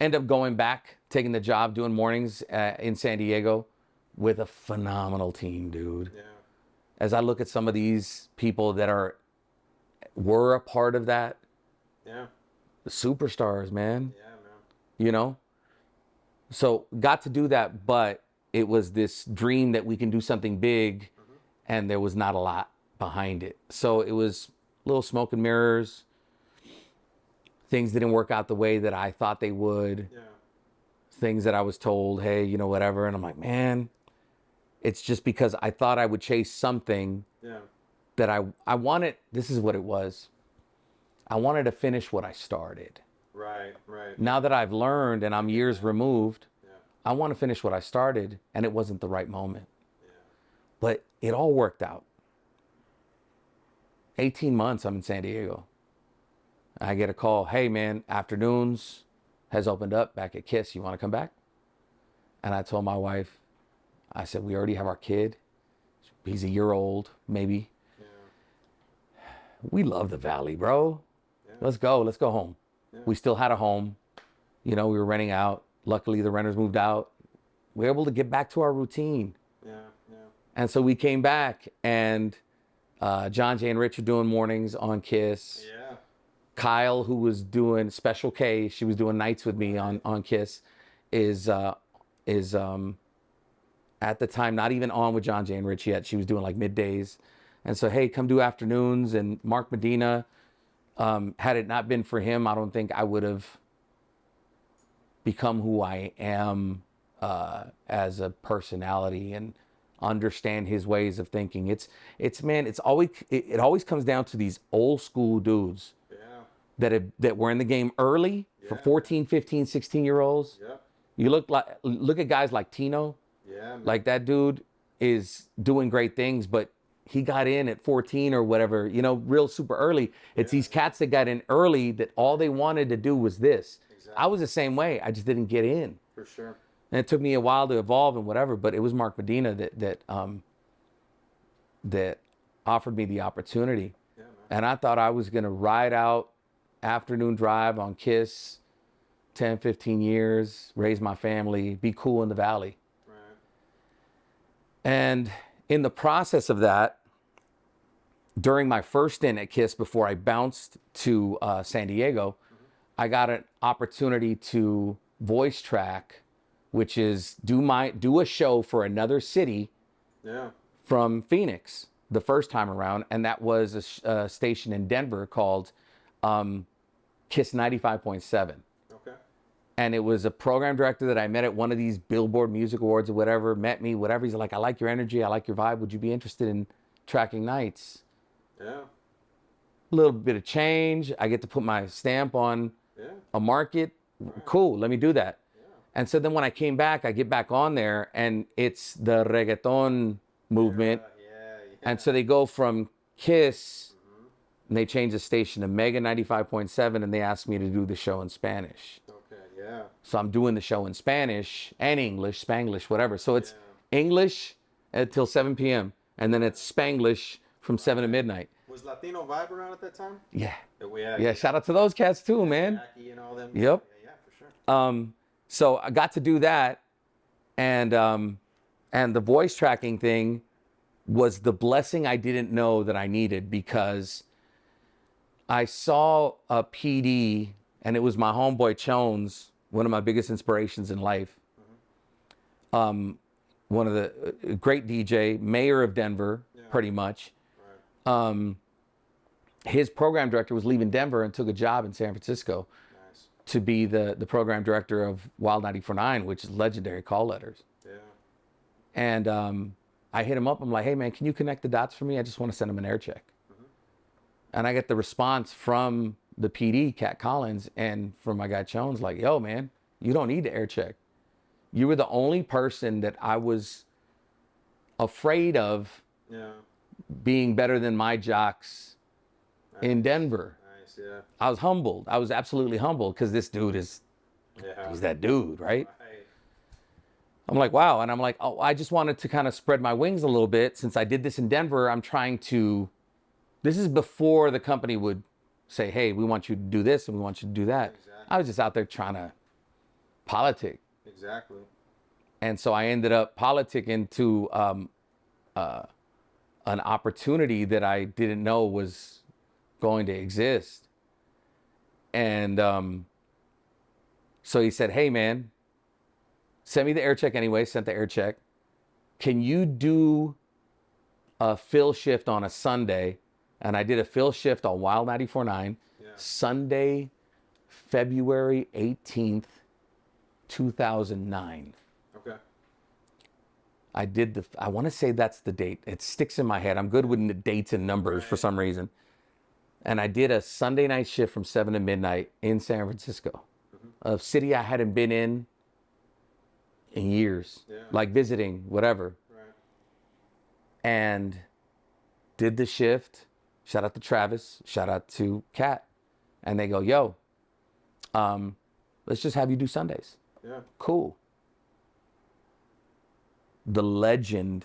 end up going back, taking the job, doing mornings in San Diego with a phenomenal team, dude. Yeah. As I look at some of these people that were a part of that, yeah, the superstars, man. Yeah, man. You know? So got to do that, but it was this dream that we can do something big, and there was not a lot behind it. So it was little smoke and mirrors. Things didn't work out the way that I thought they would. Yeah. Things that I was told, hey, you know, whatever. And I'm like, man, it's just because I thought I would chase something that I wanted. This is what it was. I wanted to finish what I started. Right, right. Now that I've learned and I'm years removed, I want to finish what I started, and it wasn't the right moment. Yeah. But it all worked out. 18 months I'm in San Diego. I get a call, hey man, afternoons has opened up back at KISS. You want to come back? And I told my wife, I said, we already have our kid. He's a year old, maybe. Yeah. We love the Valley, bro. Yeah. Let's go home. Yeah. We still had a home. You know, we were renting out. Luckily, the renters moved out. We were able to get back to our routine. Yeah, yeah. And so we came back, and John, Jay, and Rich are doing mornings on KISS. Yeah. Kyle, who was doing Special K, she was doing nights with me on KISS, is at the time not even on with John, Jay, and Rich yet. She was doing like middays. And so, hey, come do afternoons. And Mark Medina, had it not been for him, I don't think I would have become who I am as a personality and understand his ways of thinking. It always comes down to these old school dudes that were in the game early for 14, 15, 16-year-olds. Yeah. You look at guys like Chino. Yeah, man. Like that dude is doing great things, but he got in at 14 or whatever, you know, real super early. It's these cats that got in early that all they wanted to do was this. Exactly. I was the same way. I just didn't get in. For sure. And it took me a while to evolve and whatever, but it was Mark Medina that offered me the opportunity. Yeah, man. And I thought I was going to ride out afternoon drive on KISS 10, 15 years, raise my family, be cool in the Valley. Right. And in the process of that, during my first stint at KISS before I bounced to San Diego, I got an opportunity to voice track, which is do a show for another city from Phoenix the first time around. And that was a station in Denver called KISS 95.7. Okay. And it was a program director that I met at one of these Billboard Music Awards or whatever, met me, whatever. He's like, I like your energy. I like your vibe. Would you be interested in tracking nights? Yeah. A little bit of change. I get to put my stamp on a market. Right. Cool. Let me do that. Yeah. And so then when I came back, I get back on there and it's the reggaeton movement. Yeah. And so they go from KISS and they changed the station to Mega 95.7 and they asked me to do the show in Spanish. Okay, yeah. So I'm doing the show in Spanish and English, Spanglish, whatever. So it's English until 7 p.m. and then it's Spanglish from 7 to midnight. Was Latino Vibe around at that time? Yeah. Yeah. Yeah, shout out to those cats too, man. Jackie and all them. Yep. Yeah, for sure. So I got to do that, and the voice tracking thing was the blessing I didn't know that I needed, because I saw a PD, and it was my homeboy Chones, one of my biggest inspirations in life. One of the great DJ, mayor of Denver, pretty much. Right. His program director was leaving Denver and took a job in San Francisco to be the program director of Wild 94.9, which is legendary call letters. Yeah. And I hit him up. I'm like, hey, man, can you connect the dots for me? I just want to send him an air check. And I get the response from the PD, Cat Collins, and from my guy Jones, like, yo, man, you don't need to air check. You were the only person that I was afraid of being better than my jocks in Denver. Nice, yeah. I was humbled. I was absolutely humbled, because this dude is, he's that dude, right? I'm like, wow. And I'm like, oh, I just wanted to kind of spread my wings a little bit. Since I did this in Denver, I'm trying to, this is before the company would say, hey, we want you to do this and we want you to do that. Exactly. I was just out there trying to politic. Exactly. And so I ended up politicking to an opportunity that I didn't know was going to exist. And so he said, hey, man, send me the air check anyway. Sent the air check. Can you do a fill shift on a Sunday? And I did a fill shift on Wild 94.9, Sunday, February 18th, 2009. Okay. I want to say that's the date. It sticks in my head. I'm good with the dates and numbers for some reason. And I did a Sunday night shift from 7 to midnight in San Francisco, a city I hadn't been in years, like visiting, whatever. Right. And did the shift. Shout out to Travis. Shout out to Kat. And they go, yo, let's just have you do Sundays. Yeah. Cool. The legend,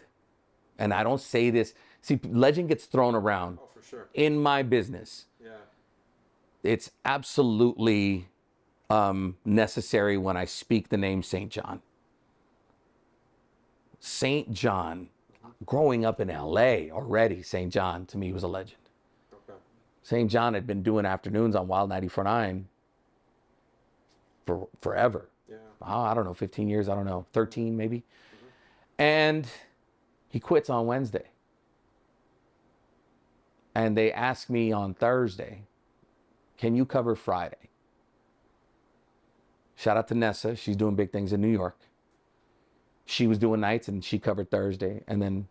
and I don't say this, see, legend gets thrown around. Oh, for sure. In my business. Yeah. It's absolutely necessary when I speak the name St. John. St. John, growing up in LA already, St. John to me was a legend. Okay. St. John had been doing afternoons on Wild 94.9 for forever. Yeah. I don't know, 15 years, I don't know, 13 maybe. And he quits on Wednesday. And they asked me on Thursday, can you cover Friday? Shout out to Nessa. She's doing big things in New York. She was doing nights and she covered Thursday. And then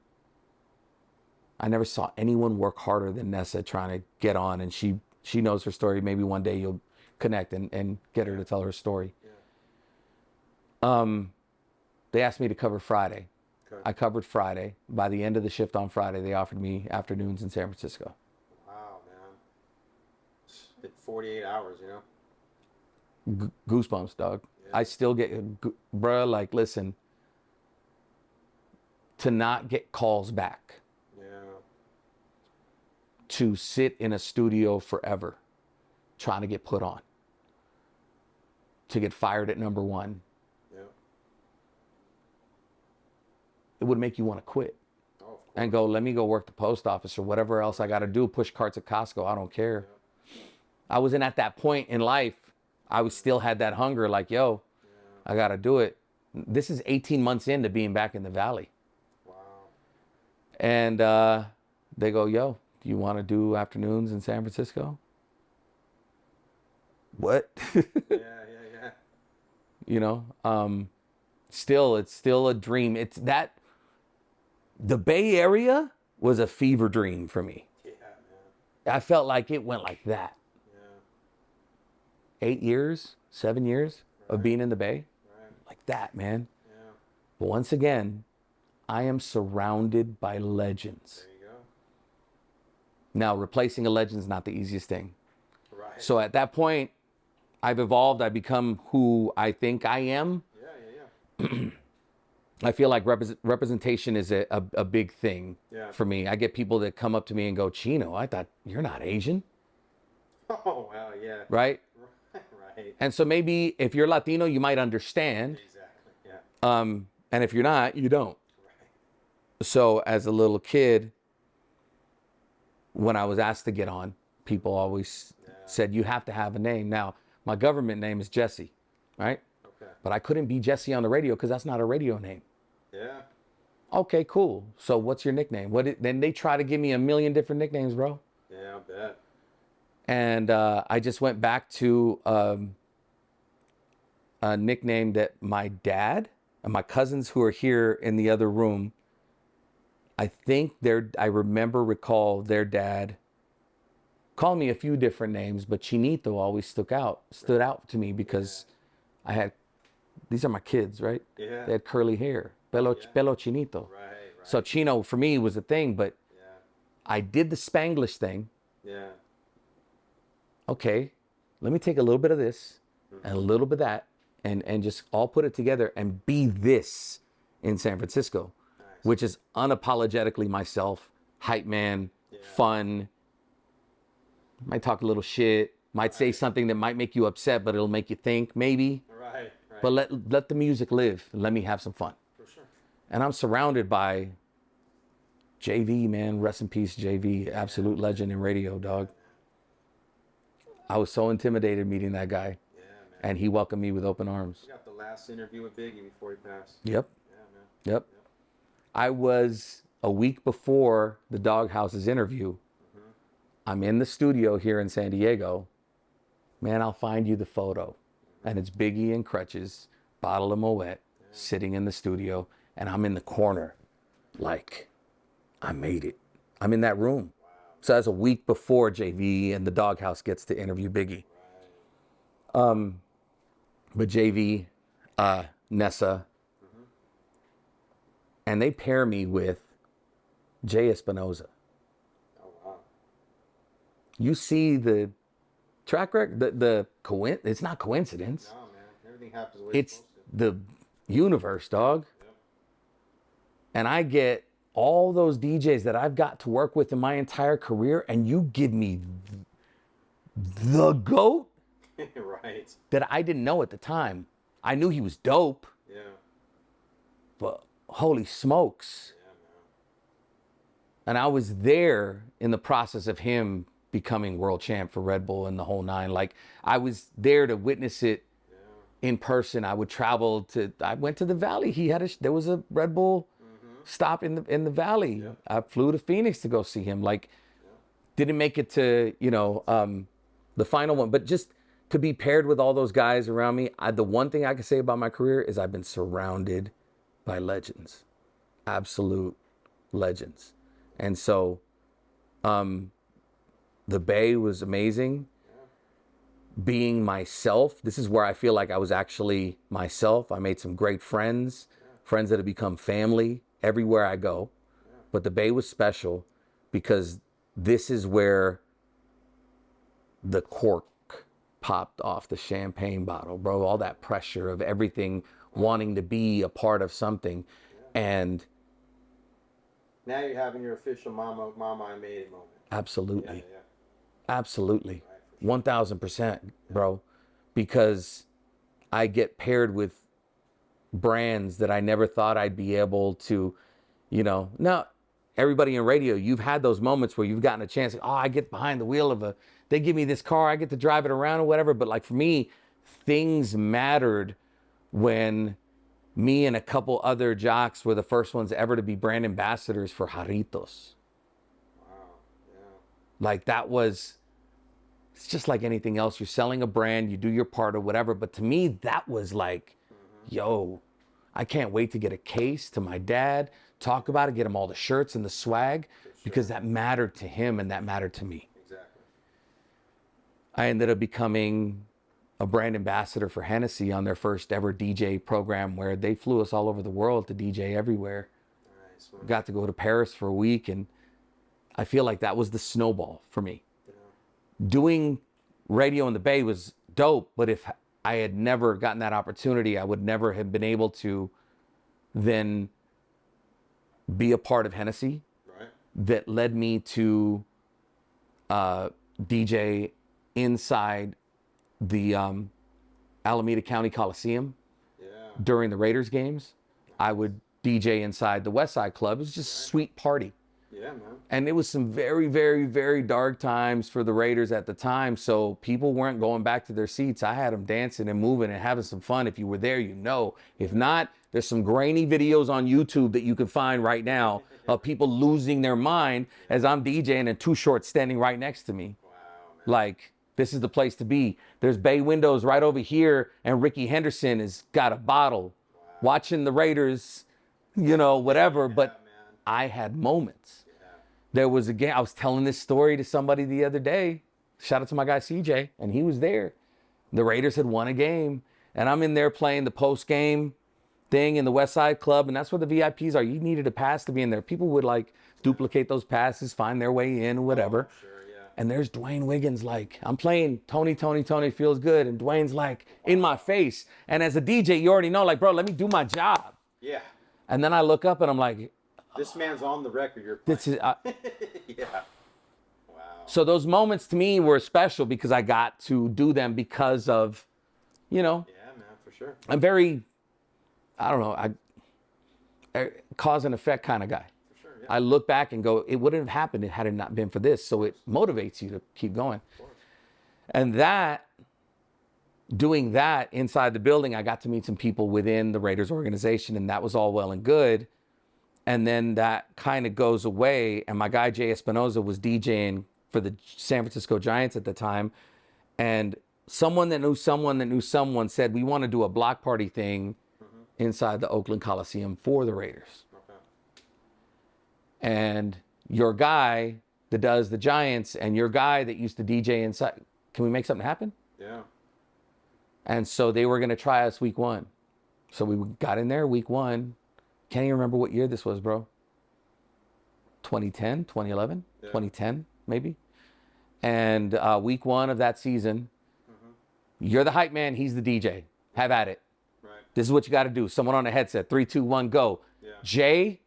I never saw anyone work harder than Nessa trying to get on. And she knows her story. Maybe one day you'll connect and get her to tell her story. Yeah. They asked me to cover Friday. Okay. I covered Friday. By the end of the shift on Friday, they offered me afternoons in San Francisco. Wow, man. It's 48 hours, you know? Goosebumps, dog. Yeah. I still get, bruh, like, listen, to not get calls back. Yeah. To sit in a studio forever trying to get put on. To get fired at number one. It would make you want to quit and go, let me go work the post office or whatever else I got to do, push carts at Costco. I don't care. Yeah. I wasn't at that point in life. I was still had that hunger like, yo, I got to do it. This is 18 months into being back in the Valley. Wow. And they go, yo, do you want to do afternoons in San Francisco? What? Yeah. You know, it's still a dream. It's that. The Bay Area was a fever dream for me. Yeah, man. I felt like it went like that. Yeah. 8 years, 7 years of being in the Bay. Right. Like that, man. Yeah. But once again, I am surrounded by legends. There you go. Now, replacing a legend is not the easiest thing. Right. So at that point, I've evolved. I've become who I think I am. Yeah. I feel like representation is a big thing for me. I get people that come up to me and go, Chino, I thought you're not Asian. Oh, wow, yeah. Right? Right. And so maybe if you're Latino, you might understand. Exactly, yeah. And if you're not, you don't. Right. So as a little kid, when I was asked to get on, people always said, you have to have a name. Now, my government name is Jesse, right? Okay. But I couldn't be Jesse on the radio because that's not a radio name. Yeah. Okay, cool. So what's your nickname? Then they try to give me a million different nicknames, bro. Yeah, I bet. And I just went back to a nickname that my dad and my cousins who are here in the other room, I think I recall their dad called me a few different names, but Chinito always stood out to me because these are my kids, right? Yeah. They had curly hair, pelo chinito. Right, right. So Chino for me was a thing, but I did the Spanglish thing. Yeah. Okay, let me take a little bit of this and a little bit of that and just all put it together and be this in San Francisco, which is unapologetically myself, hype man, fun, might talk a little shit, might say something that might make you upset, but it'll make you think maybe. Right. But let the music live and let me have some fun. For sure. And I'm surrounded by JV, man. Rest in peace, JV. Absolute legend in radio, dog. I was so intimidated meeting that guy. Yeah, man. And he welcomed me with open arms. You got the last interview with Biggie before he passed. Yep. Yeah, man. Yep. I was a week before the Doghouse's interview. I'm in the studio here in San Diego. Man, I'll find you the photo. And it's Biggie in crutches, bottle of Moet, sitting in the studio. And I'm in the corner, like, I made it. I'm in that room. Wow. So that's a week before JV and the Doghouse gets to interview Biggie. Right. But JV, Nessa, and they pair me with Jay Espinoza. Oh, wow. You see the track record, it's not coincidence. No, man. Everything happens the way It's the universe, dog. Yep. And I get all those DJs that I've got to work with in my entire career, and you give me the GOAT Right. that I didn't know at the time. I knew he was dope, Yeah. but holy smokes. Yeah, man. And I was there in the process of him becoming world champ for Red Bull and the whole nine. Like, I was there to witness it in person. I went to the Valley. There was a Red Bull stop in the Valley. Yeah. I flew to Phoenix to go see him. Like, didn't make it to, the final one, but just to be paired with all those guys around me. The one thing I can say about my career is I've been surrounded by legends, absolute legends. And so, the Bay was amazing. Being myself, this is where I feel like I was actually myself. I made some great friends, friends that have become family everywhere I go. But the Bay was special because this is where the cork popped off the champagne bottle, bro. All that pressure of everything wanting to be a part of something. And now you're having your official mama I made it moment. absolutely. Yeah. Absolutely. Right, 1000%, bro. Because I get paired with brands that I never thought I'd be able to, Now, everybody in radio, you've had those moments where you've gotten a chance. I get behind the wheel they give me this car, I get to drive it around or whatever. But like for me, things mattered when me and a couple other jocks were the first ones ever to be brand ambassadors for Jarritos. Wow. Yeah. Like it's just like anything else. You're selling a brand, you do your part or whatever. But to me, that was like, yo, I can't wait to get a case to my dad, talk about it, get him all the shirts and the swag, because that mattered to him and that mattered to me. Exactly. I ended up becoming a brand ambassador for Hennessy on their first ever DJ program where they flew us all over the world to DJ everywhere. Nice, man. Got to go to Paris for a week, and I feel like that was the snowball for me. Yeah. Doing radio in the Bay was dope, but if I had never gotten that opportunity, I would never have been able to then be a part of Hennessy. Right. That led me to DJ inside the Alameda County Coliseum during the Raiders games. I would DJ inside the West Side Club. It was just a sweet party. Yeah, man. And it was some very, very, very dark times for the Raiders at the time. So people weren't going back to their seats. I had them dancing and moving and having some fun. If you were there, you know. If not, there's some grainy videos on YouTube that you can find right now of people losing their mind as I'm DJing and Too Short standing right next to me. Wow, man. Like, this is the place to be. There's bay windows right over here, and Ricky Henderson has got a bottle watching the Raiders, you know, whatever. But Man. I had moments. Yeah. There was a game, I was telling this story to somebody the other day. Shout out to my guy CJ, and he was there. The Raiders had won a game, and I'm in there playing the post-game thing in the West Side Club, and that's where the VIPs are. You needed a pass to be in there. People would like duplicate those passes, find their way in, or whatever. Oh, sure, yeah. And there's Dwayne Wiggins, like, I'm playing Tony, feels good. And Dwayne's like in my face. And as a DJ, you already know, like, bro, let me do my job. Yeah. And then I look up and I'm like, This man's on the record. You're playing. this is, Yeah. Wow. so those moments to me were special because I got to do them because of, you know, Yeah, man, for sure. I'm very, I don't know, cause and effect kind of guy. For sure, yeah. I look back and go, it wouldn't have happened had it not been for this. So it motivates you to keep going. And that, doing that inside the building, I got to meet some people within the Raiders organization, and that was all well and good. And then that kind of goes away. And my guy, Jay Espinoza, was DJing for the San Francisco Giants at the time. And someone that knew someone that knew someone said, we want to do a block party thing inside the Oakland Coliseum for the Raiders. Okay. And your guy that does the Giants and your guy that used to DJ inside, can we make something happen? Yeah. And so they were going to try us week one. So we got in there week one. Can't even remember what year this was, bro. 2010, 2011, 2010, maybe. And week one of that season, you're the hype man, he's the DJ. Have at it. Right. This is what you got to do. Someone on a headset. 3, 2, 1, go. Yeah. Jay,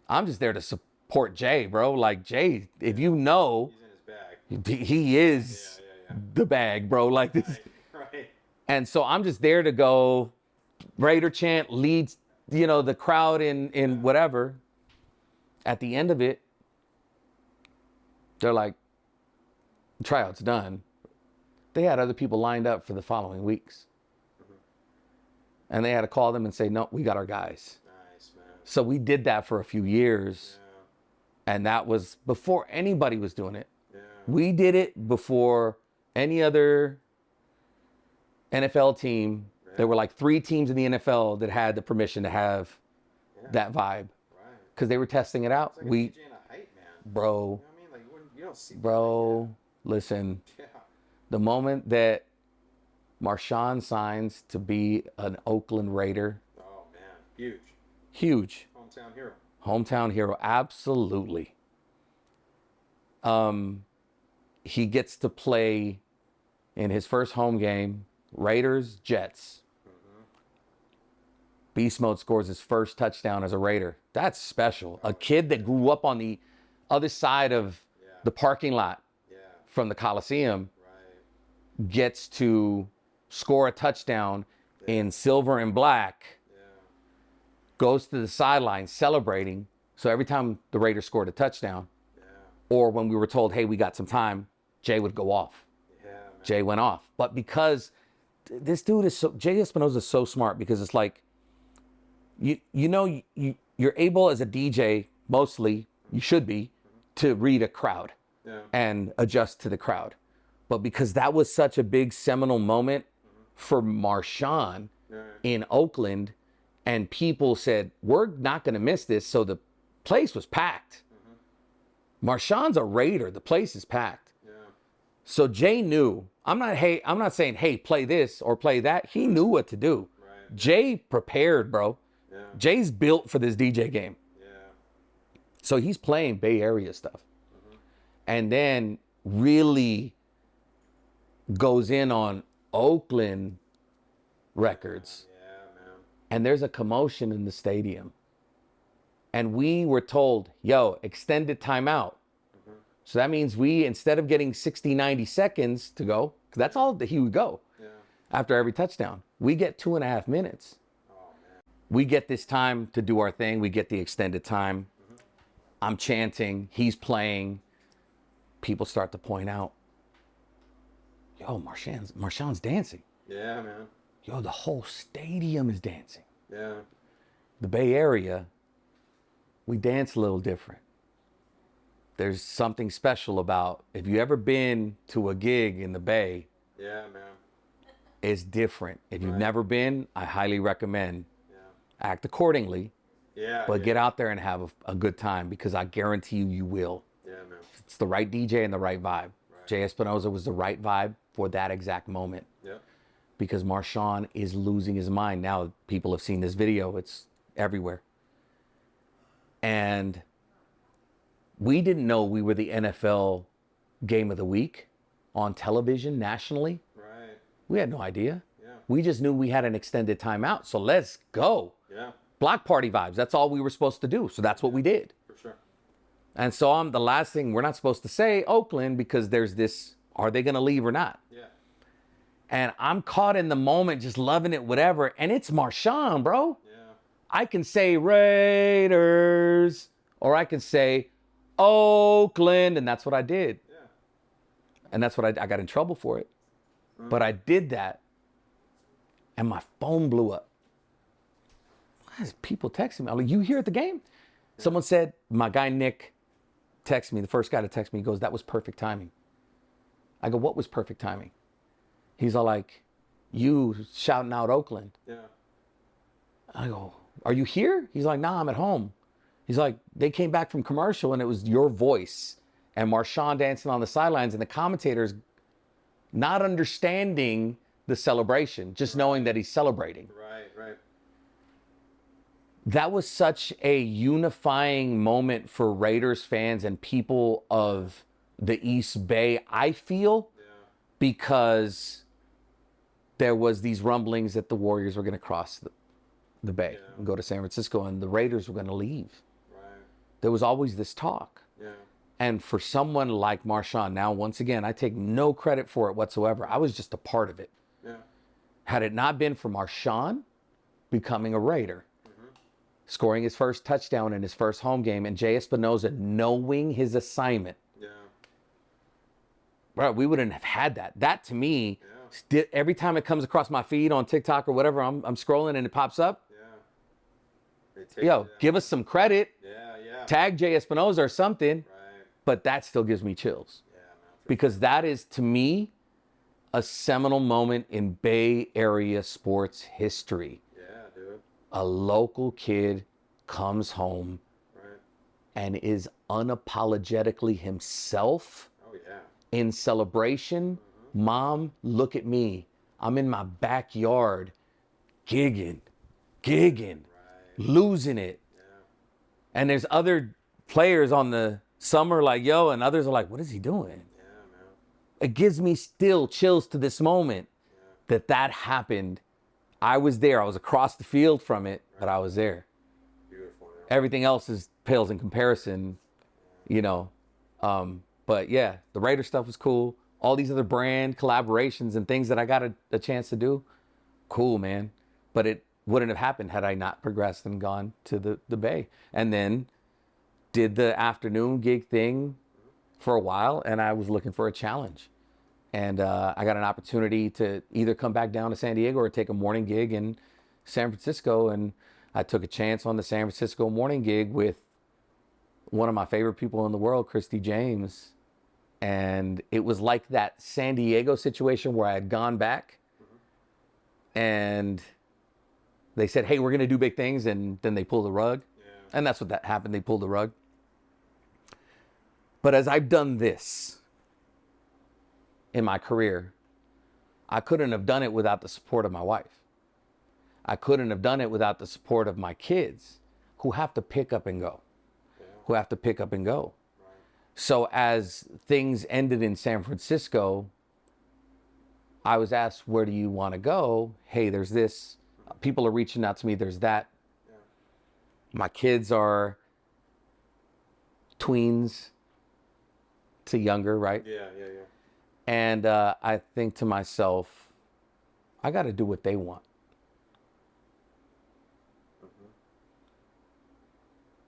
I'm just there to support Jay, bro. Like, Jay, if you know, He's in his bag. he is the bag, bro. Like this. Right. And so I'm just there to go Raider chant, lead, you know, the crowd in whatever. At the end of it, they're like, tryout's done. They had other people lined up for the following weeks. And they had to call them and say, no, we got our guys. Nice, man. So we did that for a few years. Yeah. And that was before anybody was doing it. Yeah. We did it before any other NFL team. Right. There were like 3 teams in the NFL that had the permission to have that vibe. Right. Because they were testing it out. It's like a DJ and a hype man. Bro, You know what I mean? Like, you don't see. bro, listen. Yeah. The moment that Marshawn signs to be an Oakland Raider, Oh man, huge. huge. Hometown hero. Hometown hero, absolutely. He gets to play in his first home game, Raiders, Jets. Beast Mode scores his first touchdown as a Raider. That's special. A kid that grew up on the other side of the parking lot from the Coliseum Right. gets to score a touchdown in silver and black, goes to the sideline celebrating. So every time the Raiders scored a touchdown, or when we were told, hey, we got some time, Jay would go off. Yeah, man. Jay went off. But because this dude is so, Jay Espinoza is so smart, because it's like, you're able as a DJ, mostly, you should be, to read a crowd and adjust to the crowd. But because that was such a big seminal moment for Marshawn in Oakland, and people said, we're not going to miss this. So the place was packed. Marshawn's a Raider. The place is packed. So Jay knew. I'm not saying, hey, play this or play that. He knew what to do. Right. Jay prepared, bro. Yeah. Jay's built for this DJ game. Yeah. So he's playing Bay Area stuff. And then really goes in on Oakland records. Yeah, man. and there's a commotion in the stadium. And we were told, yo, extended timeout. So that means we, instead of getting 60, 90 seconds to go, because that's all that he would go after every touchdown, we get 2.5 minutes. We get this time to do our thing. We get the extended time. I'm chanting. He's playing. People start to point out, yo, Marshawn's dancing. Yeah, man. Yo, the whole stadium is dancing. Yeah. The Bay Area, we dance a little different. There's something special about, if you ever been to a gig in the Bay, Yeah, man. it's different. If you've never been, I highly recommend. Yeah. Act accordingly, Yeah. but get out there and have a good time, because I guarantee you will. Yeah, man. It's the right DJ and the right vibe. Jay Espinosa was the right vibe for that exact moment. Yeah. Because Marshawn is losing his mind. Now people have seen this video. It's everywhere. And we didn't know we were the NFL game of the week on television nationally. Right. We had no idea. Yeah. We just knew we had an extended timeout. So let's go. Yeah. Block party vibes. That's all we were supposed to do. So that's what we did. For sure. And so the last thing, we're not supposed to say Oakland, because there's this, are they going to leave or not? Yeah. And I'm caught in the moment, just loving it, whatever. And it's Marshawn, bro. Yeah. I can say Raiders, or I can say Oakland, and that's what I did. Yeah. And that's what I got in trouble for it. But I did that, and my phone blew up. Why is people texting me? I'm like, you here at the game? Someone said, my guy Nick texted me, the first guy to text me, he goes, that was perfect timing. I go, what was perfect timing? He's all like, you shouting out Oakland. Yeah. I go, are you here? He's like, nah, I'm at home. He's like, they came back from commercial and it was your voice and Marshawn dancing on the sidelines and the commentators not understanding the celebration, just knowing that he's celebrating. Right, right. That was such a unifying moment for Raiders fans and people of the East Bay, I feel, because there was these rumblings that the Warriors were going to cross the Bay and go to San Francisco, and the Raiders were going to leave. Right. There was always this talk. Yeah. And for someone like Marshawn, now, once again, I take no credit for it whatsoever. I was just a part of it. Yeah. Had it not been for Marshawn becoming a Raider, scoring his first touchdown in his first home game, and Jay Espinosa knowing his assignment, bro, we wouldn't have had that. That, to me, every time it comes across my feed on TikTok or whatever, I'm scrolling and it pops up. Yo, give us some credit. Tag Jay Espinosa or something. But that still gives me chills. Because that is, to me, a seminal moment in Bay Area sports history. A local kid comes home and is unapologetically himself in celebration. Mom, look at me. I'm in my backyard gigging, losing it. And there's other players on the summer like, yo, and others are like, what is he doing? It gives me still chills to this moment that happened. I was there. I was across the field from it, but I was there. Beautiful. Everything else pales in comparison, you know. But yeah, the Raider stuff was cool. All these other brand collaborations and things that I got a chance to do, cool, man. But it wouldn't have happened had I not progressed and gone to the Bay. And then did the afternoon gig thing for a while, and I was looking for a challenge. And I got an opportunity to either come back down to San Diego or take a morning gig in San Francisco. And I took a chance on the San Francisco morning gig with one of my favorite people in the world, Christy James. And it was like that San Diego situation where I had gone back and they said, hey, we're going to do big things. And then they pulled the rug. And that's what happened. They pulled the rug. But as I've done this in my career, I couldn't have done it without the support of my wife. I couldn't have done it without the support of my kids, who have to pick up and go. So as things ended in San Francisco, I was asked, where do you want to go? Hey, there's this people are reaching out to me. There's that. Yeah. My kids are tweens to younger, right? Yeah. And I think to myself, I got to do what they want.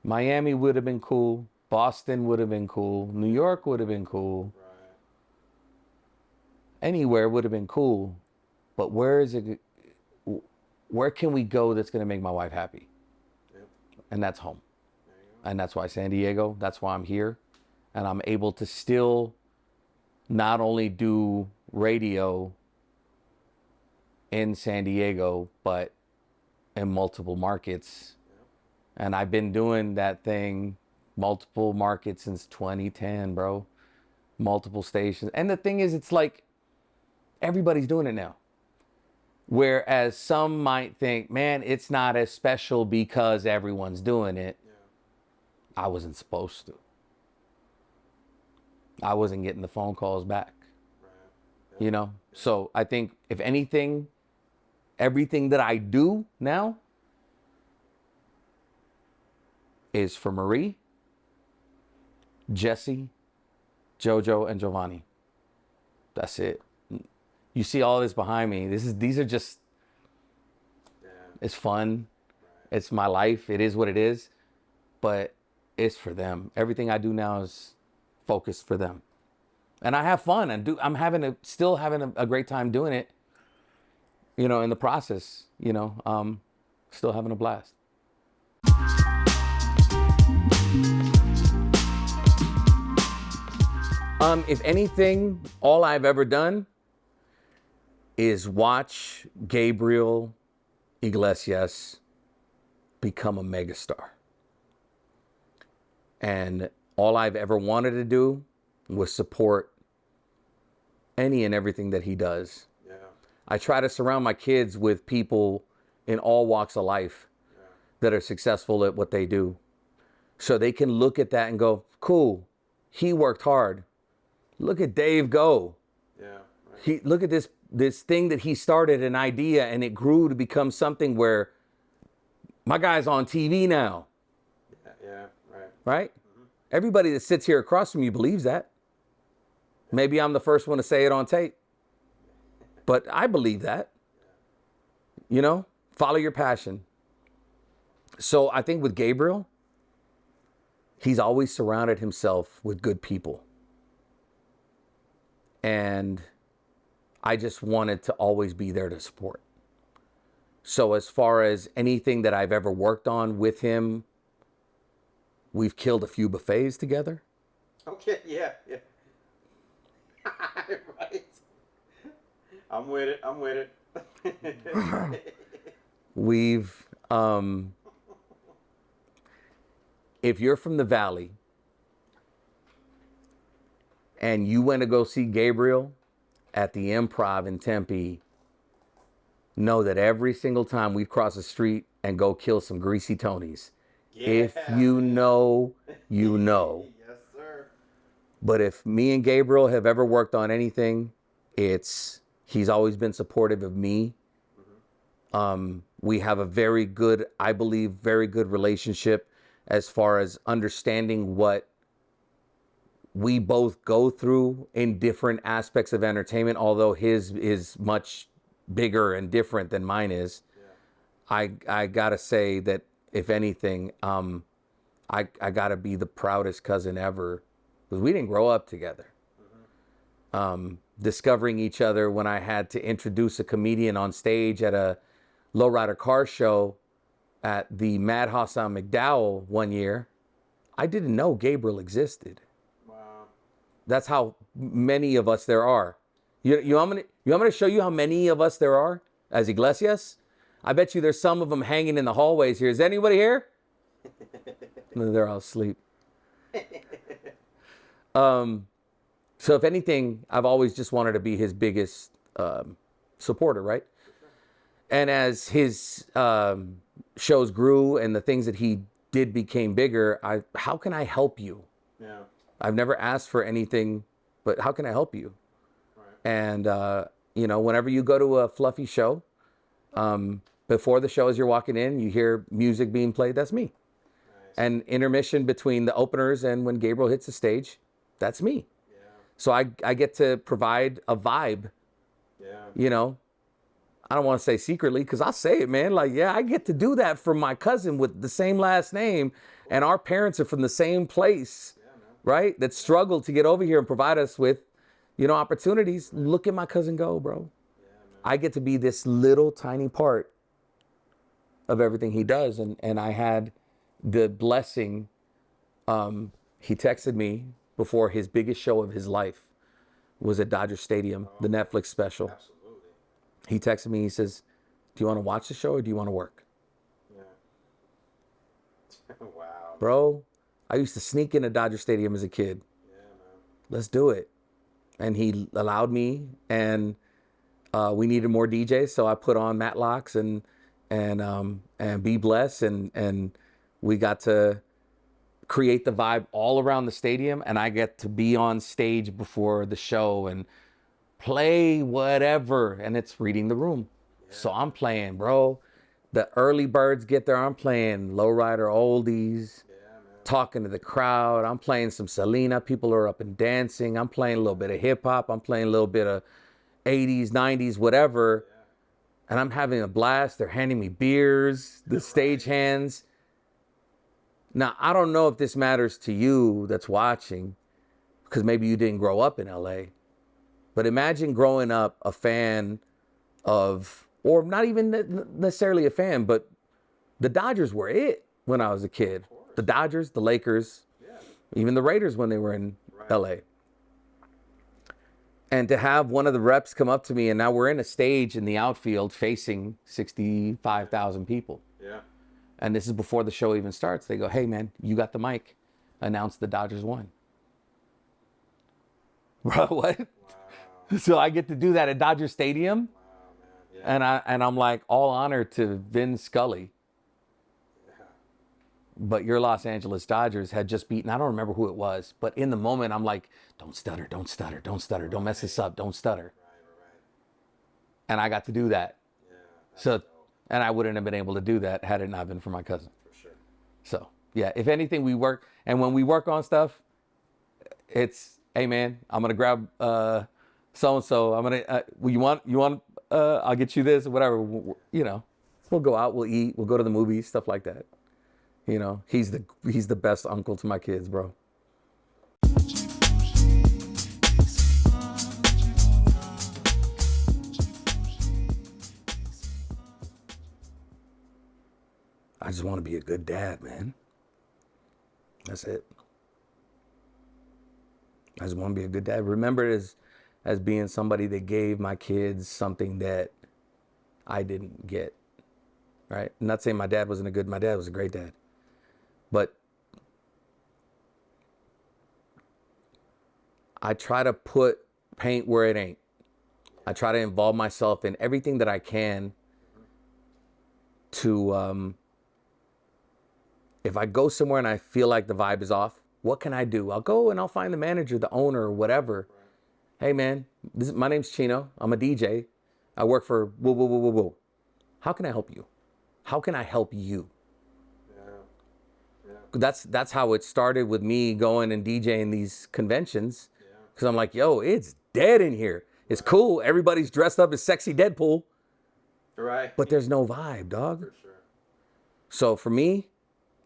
Miami would have been cool. Boston would have been cool. New York would have been cool. Right. Anywhere would have been cool. But where can we go that's going to make my wife happy? Yep. And that's home. There you go. And that's why San Diego, that's why I'm here. And I'm able to still not only do radio in San Diego, but in multiple markets. And I've been doing that thing, multiple markets since 2010, bro. Multiple stations. And the thing is, it's like everybody's doing it now. Whereas some might think, man, it's not as special because everyone's doing it. Yeah. I wasn't supposed to. I wasn't getting the phone calls back. Right. Yeah. You know? So I think, if anything, everything that I do now is for Marie, Jesse, Jojo, and Giovanni. That's it. You see all this behind me. These are just, it's fun. Right. It's my life. It is what it is. But it's for them. Everything I do now is focused for them. And I have fun, and I'm still having a great time doing it. You know, in the process, still having a blast. If anything, all I've ever done is watch Gabriel Iglesias become a megastar. And all I've ever wanted to do was support any and everything that he does. Yeah. I try to surround my kids with people in all walks of life that are successful at what they do. So they can look at that and go, cool, he worked hard. Look at Dave go. Yeah. Right. Look at this thing that he started, an idea, and it grew to become something where my guy's on TV now. Yeah. Right. Right? Mm-hmm. Everybody that sits here across from you believes that. Maybe I'm the first one to say it on tape. But I believe that. Follow your passion. So I think with Gabriel, he's always surrounded himself with good people. And I just wanted to always be there to support. So as far as anything that I've ever worked on with him, we've killed a few buffets together. Okay, yeah. Right. I'm with it. We've, if you're from the Valley and you went to go see Gabriel at the Improv in Tempe, know that every single time we cross the street and go kill some greasy Tonys, if you know, you know. Yes, sir. But if me and Gabriel have ever worked on anything, he's always been supportive of me. We have a very good relationship as far as understanding what we both go through in different aspects of entertainment, although his is much bigger and different than mine is. Yeah. I gotta say that, if anything, I gotta be the proudest cousin ever, because we didn't grow up together. Discovering each other when I had to introduce a comedian on stage at a lowrider car show at the Madhouse on McDowell one year, I didn't know Gabriel existed. Wow. That's how many of us there are. You want me to show you how many of us there are as Iglesias? I bet you there's some of them hanging in the hallways here. Is anybody here? No, they're all asleep. So if anything, I've always just wanted to be his biggest supporter, right? And as his shows grew and the things that he did became bigger, how can I help you? Yeah. I've never asked for anything, but how can I help you? Right. And, whenever you go to a Fluffy show, before the show, as you're walking in, you hear music being played. That's me. And intermission between the openers and when Gabriel hits the stage, that's me. Yeah. So I get to provide a vibe, Yeah. you know. I don't want to say secretly because I'll say it, man. Like, yeah, I get to do that for my cousin with the same last name. And our parents are from the same place, right? That struggled to get over here and provide us with, you know, opportunities. Look at my cousin go, bro. I get to be this little tiny part of everything he does. And I had the blessing. He texted me before his biggest show of his life was at Dodger Stadium, the Netflix special. Absolutely. He texted me, he says, do you want to watch the show or do you want to work? Yeah. Wow. Bro, I used to sneak into Dodger Stadium as a kid. Yeah, man. Let's do it. And he allowed me, and we needed more DJs, so I put on Matlocks and Be Blessed, and we got to create the vibe all around the stadium, and I get to be on stage before the show and play whatever, and it's reading the room. Yeah. So I'm playing, bro. The early birds get there, I'm playing lowrider oldies, talking to the crowd. I'm playing some Selena. People are up and dancing. I'm playing a little bit of hip hop. I'm playing a little bit of 80s, 90s, whatever. And I'm having a blast. They're handing me beers, the stage hands. Now, I don't know if this matters to you that's watching, because maybe you didn't grow up in LA. But imagine growing up a fan of, or not even necessarily a fan, but the Dodgers were it when I was a kid. The Dodgers, the Lakers, even the Raiders when they were in LA. And to have one of the reps come up to me, and now we're in a stage in the outfield facing 65,000 people. Yeah. And this is before the show even starts. They go, hey, man, you got the mic. Announce the Dodgers won. Bro, what? Wow. So I get to do that at Dodger Stadium. Wow, man. Yeah. And I'm like, all honor to Vin Scully. Yeah. But your Los Angeles Dodgers had just beaten, I don't remember who it was, but in the moment, I'm like, don't stutter, don't stutter, don't stutter, don't mess this up, don't stutter. Right. And I got to do that. Yeah, so, dope. And I wouldn't have been able to do that had it not been for my cousin. For sure. So, yeah, if anything, we work, and when we work on stuff, it's, hey, man, I'm going to grab so-and-so. I'm going to, you want, I'll get you this, or whatever, you know. We'll go out, we'll eat, we'll go to the movies, stuff like that. You know, he's the best uncle to my kids, bro. I just want to be a good dad, man. That's it. I just want to be a good dad. Remember it as being somebody that gave my kids something that I didn't get, right? I'm not saying my dad was a great dad. But I try to put paint where it ain't. I try to involve myself in everything that I can to, if I go somewhere and I feel like the vibe is off, what can I do? I'll go and I'll find the manager, the owner, or whatever. Hey, man, my name's Chino. I'm a DJ. I work for whoa. How can I help you? How can I help you? That's how it started with me going and DJing these conventions. Because I'm like, yo, it's dead in here. It's cool. Everybody's dressed up as sexy Deadpool. Right. But there's no vibe, dog. For sure. So for me,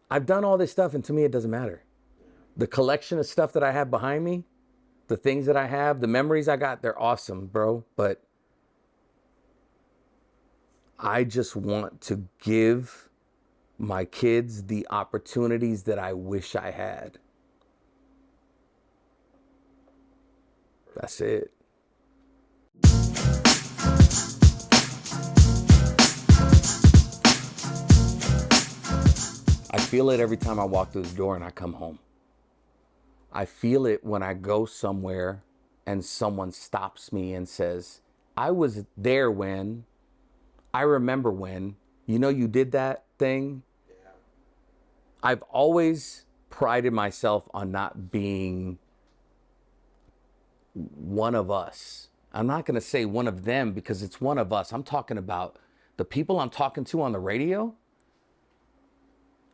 I've done all this stuff, and to me, it doesn't matter. The collection of stuff that I have behind me, the things that I have, the memories I got, they're awesome, bro. But I just want to give my kids the opportunities that I wish I had. That's it. I feel it every time I walk through the door and I come home. I feel it when I go somewhere and someone stops me and says, I was there when, I remember when, you know, you did that thing. Yeah. I've always prided myself on not being one of us. I'm not going to say one of them because it's one of us. I'm talking about the people I'm talking to on the radio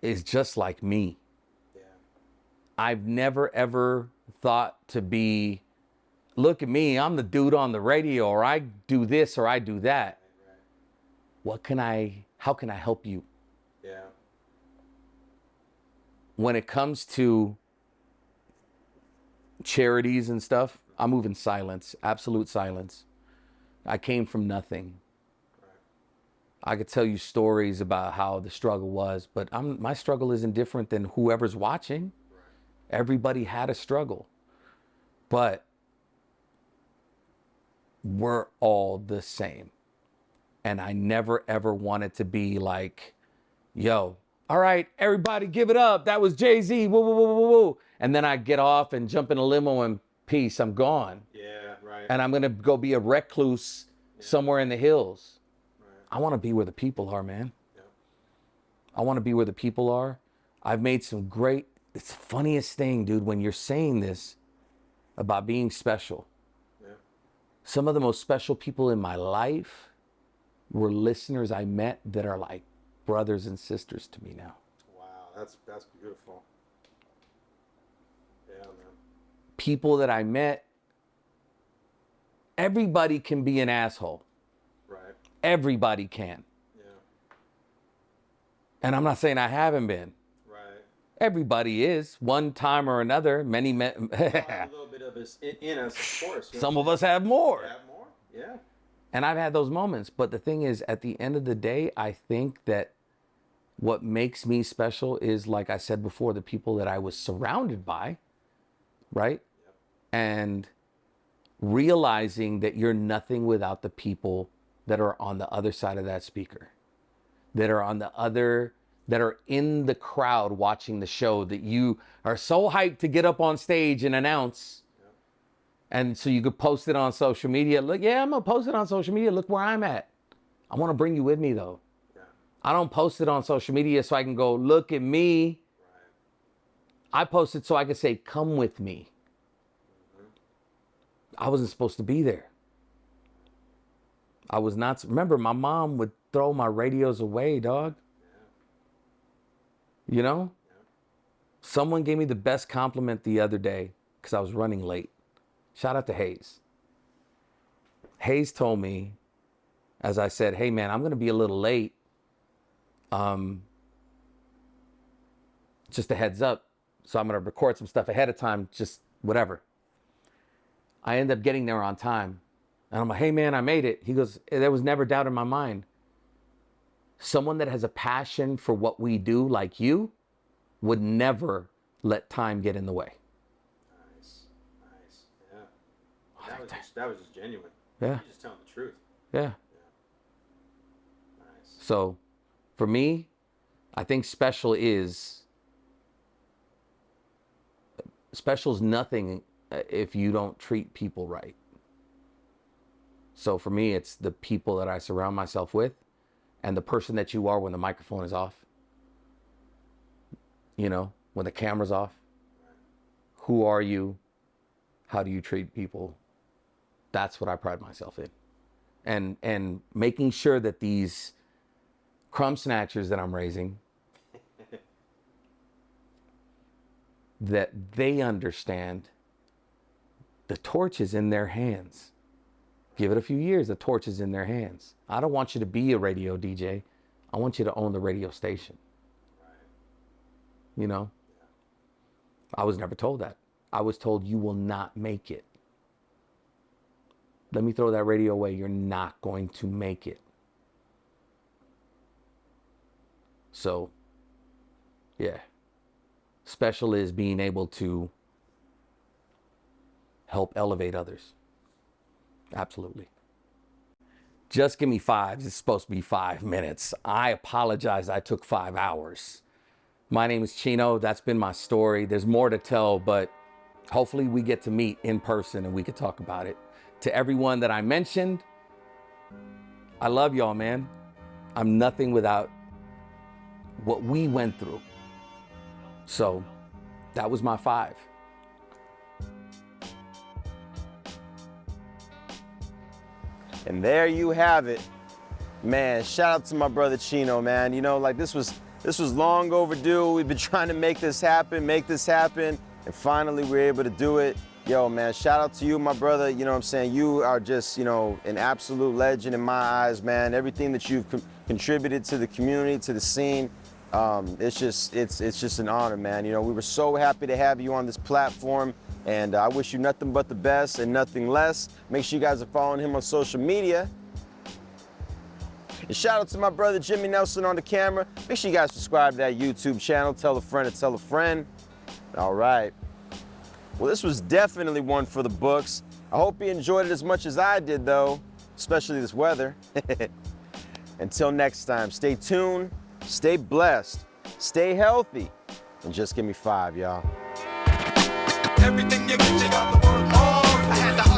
is just like me. Yeah. I've never ever thought to be, look at me, I'm the dude on the radio, or I do this or I do that. Right. How can I help you? Yeah. When it comes to charities and stuff, I move in silence, absolute silence. I came from nothing. I could tell you stories about how the struggle was, but my struggle isn't different than whoever's watching. Everybody had a struggle, but we're all the same. And I never ever wanted to be like, yo, all right, everybody give it up. That was Jay-Z, woo, woo, woo, woo, woo. And then I get off and jump in a limo and peace, I'm gone. Yeah, right. And I'm gonna go be a recluse somewhere in the hills. Right. I wanna be where the people are, man. Yeah. I wanna be where the people are. I've made some great, it's the funniest thing, dude, when you're saying this about being special. Yeah. Some of the most special people in my life were listeners I met that are like brothers and sisters to me now. Wow, that's beautiful. Yeah, man. People that I met, everybody can be an asshole. Right. Everybody can. Yeah. And I'm not saying I haven't been. Right. Everybody is, one time or another. Many men. We all have a little bit of us in us, of course. Some of us have more. Have more? Yeah. And I've had those moments. But the thing is, at the end of the day, I think that what makes me special is, like I said before, the people that I was surrounded by, right? Yep. And realizing that you're nothing without the people that are on the other side of that speaker, that are in the crowd watching the show, that you are so hyped to get up on stage and announce. And so you could post it on social media. Look, yeah, I'm going to post it on social media. Look where I'm at. I want to bring you with me, though. Yeah. I don't post it on social media so I can go, look at me. Right. I post it so I can say, come with me. Mm-hmm. I wasn't supposed to be there. I was not. Remember, my mom would throw my radios away, dog. Yeah. You know? Yeah. Someone gave me the best compliment the other day because I was running late. Shout out to Hayes. Hayes told me, as I said, hey man, I'm going to be a little late. Just a heads up. So I'm going to record some stuff ahead of time, just whatever. I end up getting there on time. And I'm like, hey man, I made it. He goes, there was never doubt in my mind. Someone that has a passion for what we do, like you, would never let time get in the way. Nice. Nice. Yeah. That was just genuine. Yeah. You're just telling the truth. Yeah. Yeah. Nice. So for me, I think special is nothing if you don't treat people right. So for me, it's the people that I surround myself with and the person that you are when the microphone is off. You know, when the camera's off. Right. Who are you? How do you treat people? That's what I pride myself in. And making sure that these crumb snatchers that I'm raising, that they understand the torch is in their hands. Give it a few years, the torch is in their hands. I don't want you to be a radio DJ. I want you to own the radio station. Right. You know? Yeah. I was never told that. I was told you will not make it. Let me throw that radio away. You're not going to make it. So, yeah. Special is being able to help elevate others. Absolutely. Just Give Me Fives. It's supposed to be 5 minutes. I apologize. I took 5 hours. My name is Chino. That's been my story. There's more to tell, but hopefully we get to meet in person and we could talk about it. To everyone that I mentioned, I love y'all, man. I'm nothing without what we went through. So that was my 5. And there you have it. Man, shout out to my brother Chino, man. You know, like this was long overdue. We've been trying to make this happen, and finally we're able to do it. Yo, man, shout out to you, my brother. You know what I'm saying? You are just, you know, an absolute legend in my eyes, man. Everything that you've contributed to the community, to the scene, it's just an honor, man. You know, we were so happy to have you on this platform, and I wish you nothing but the best and nothing less. Make sure you guys are following him on social media. And shout out to my brother Jimmy Nelson on the camera. Make sure you guys subscribe to that YouTube channel. Tell a friend to tell a friend. All right. Well, this was definitely one for the books. I hope you enjoyed it as much as I did, though, especially this weather. Until next time, stay tuned, stay blessed, stay healthy, and just give me 5, y'all. Everything you get, you got to work hard. I had to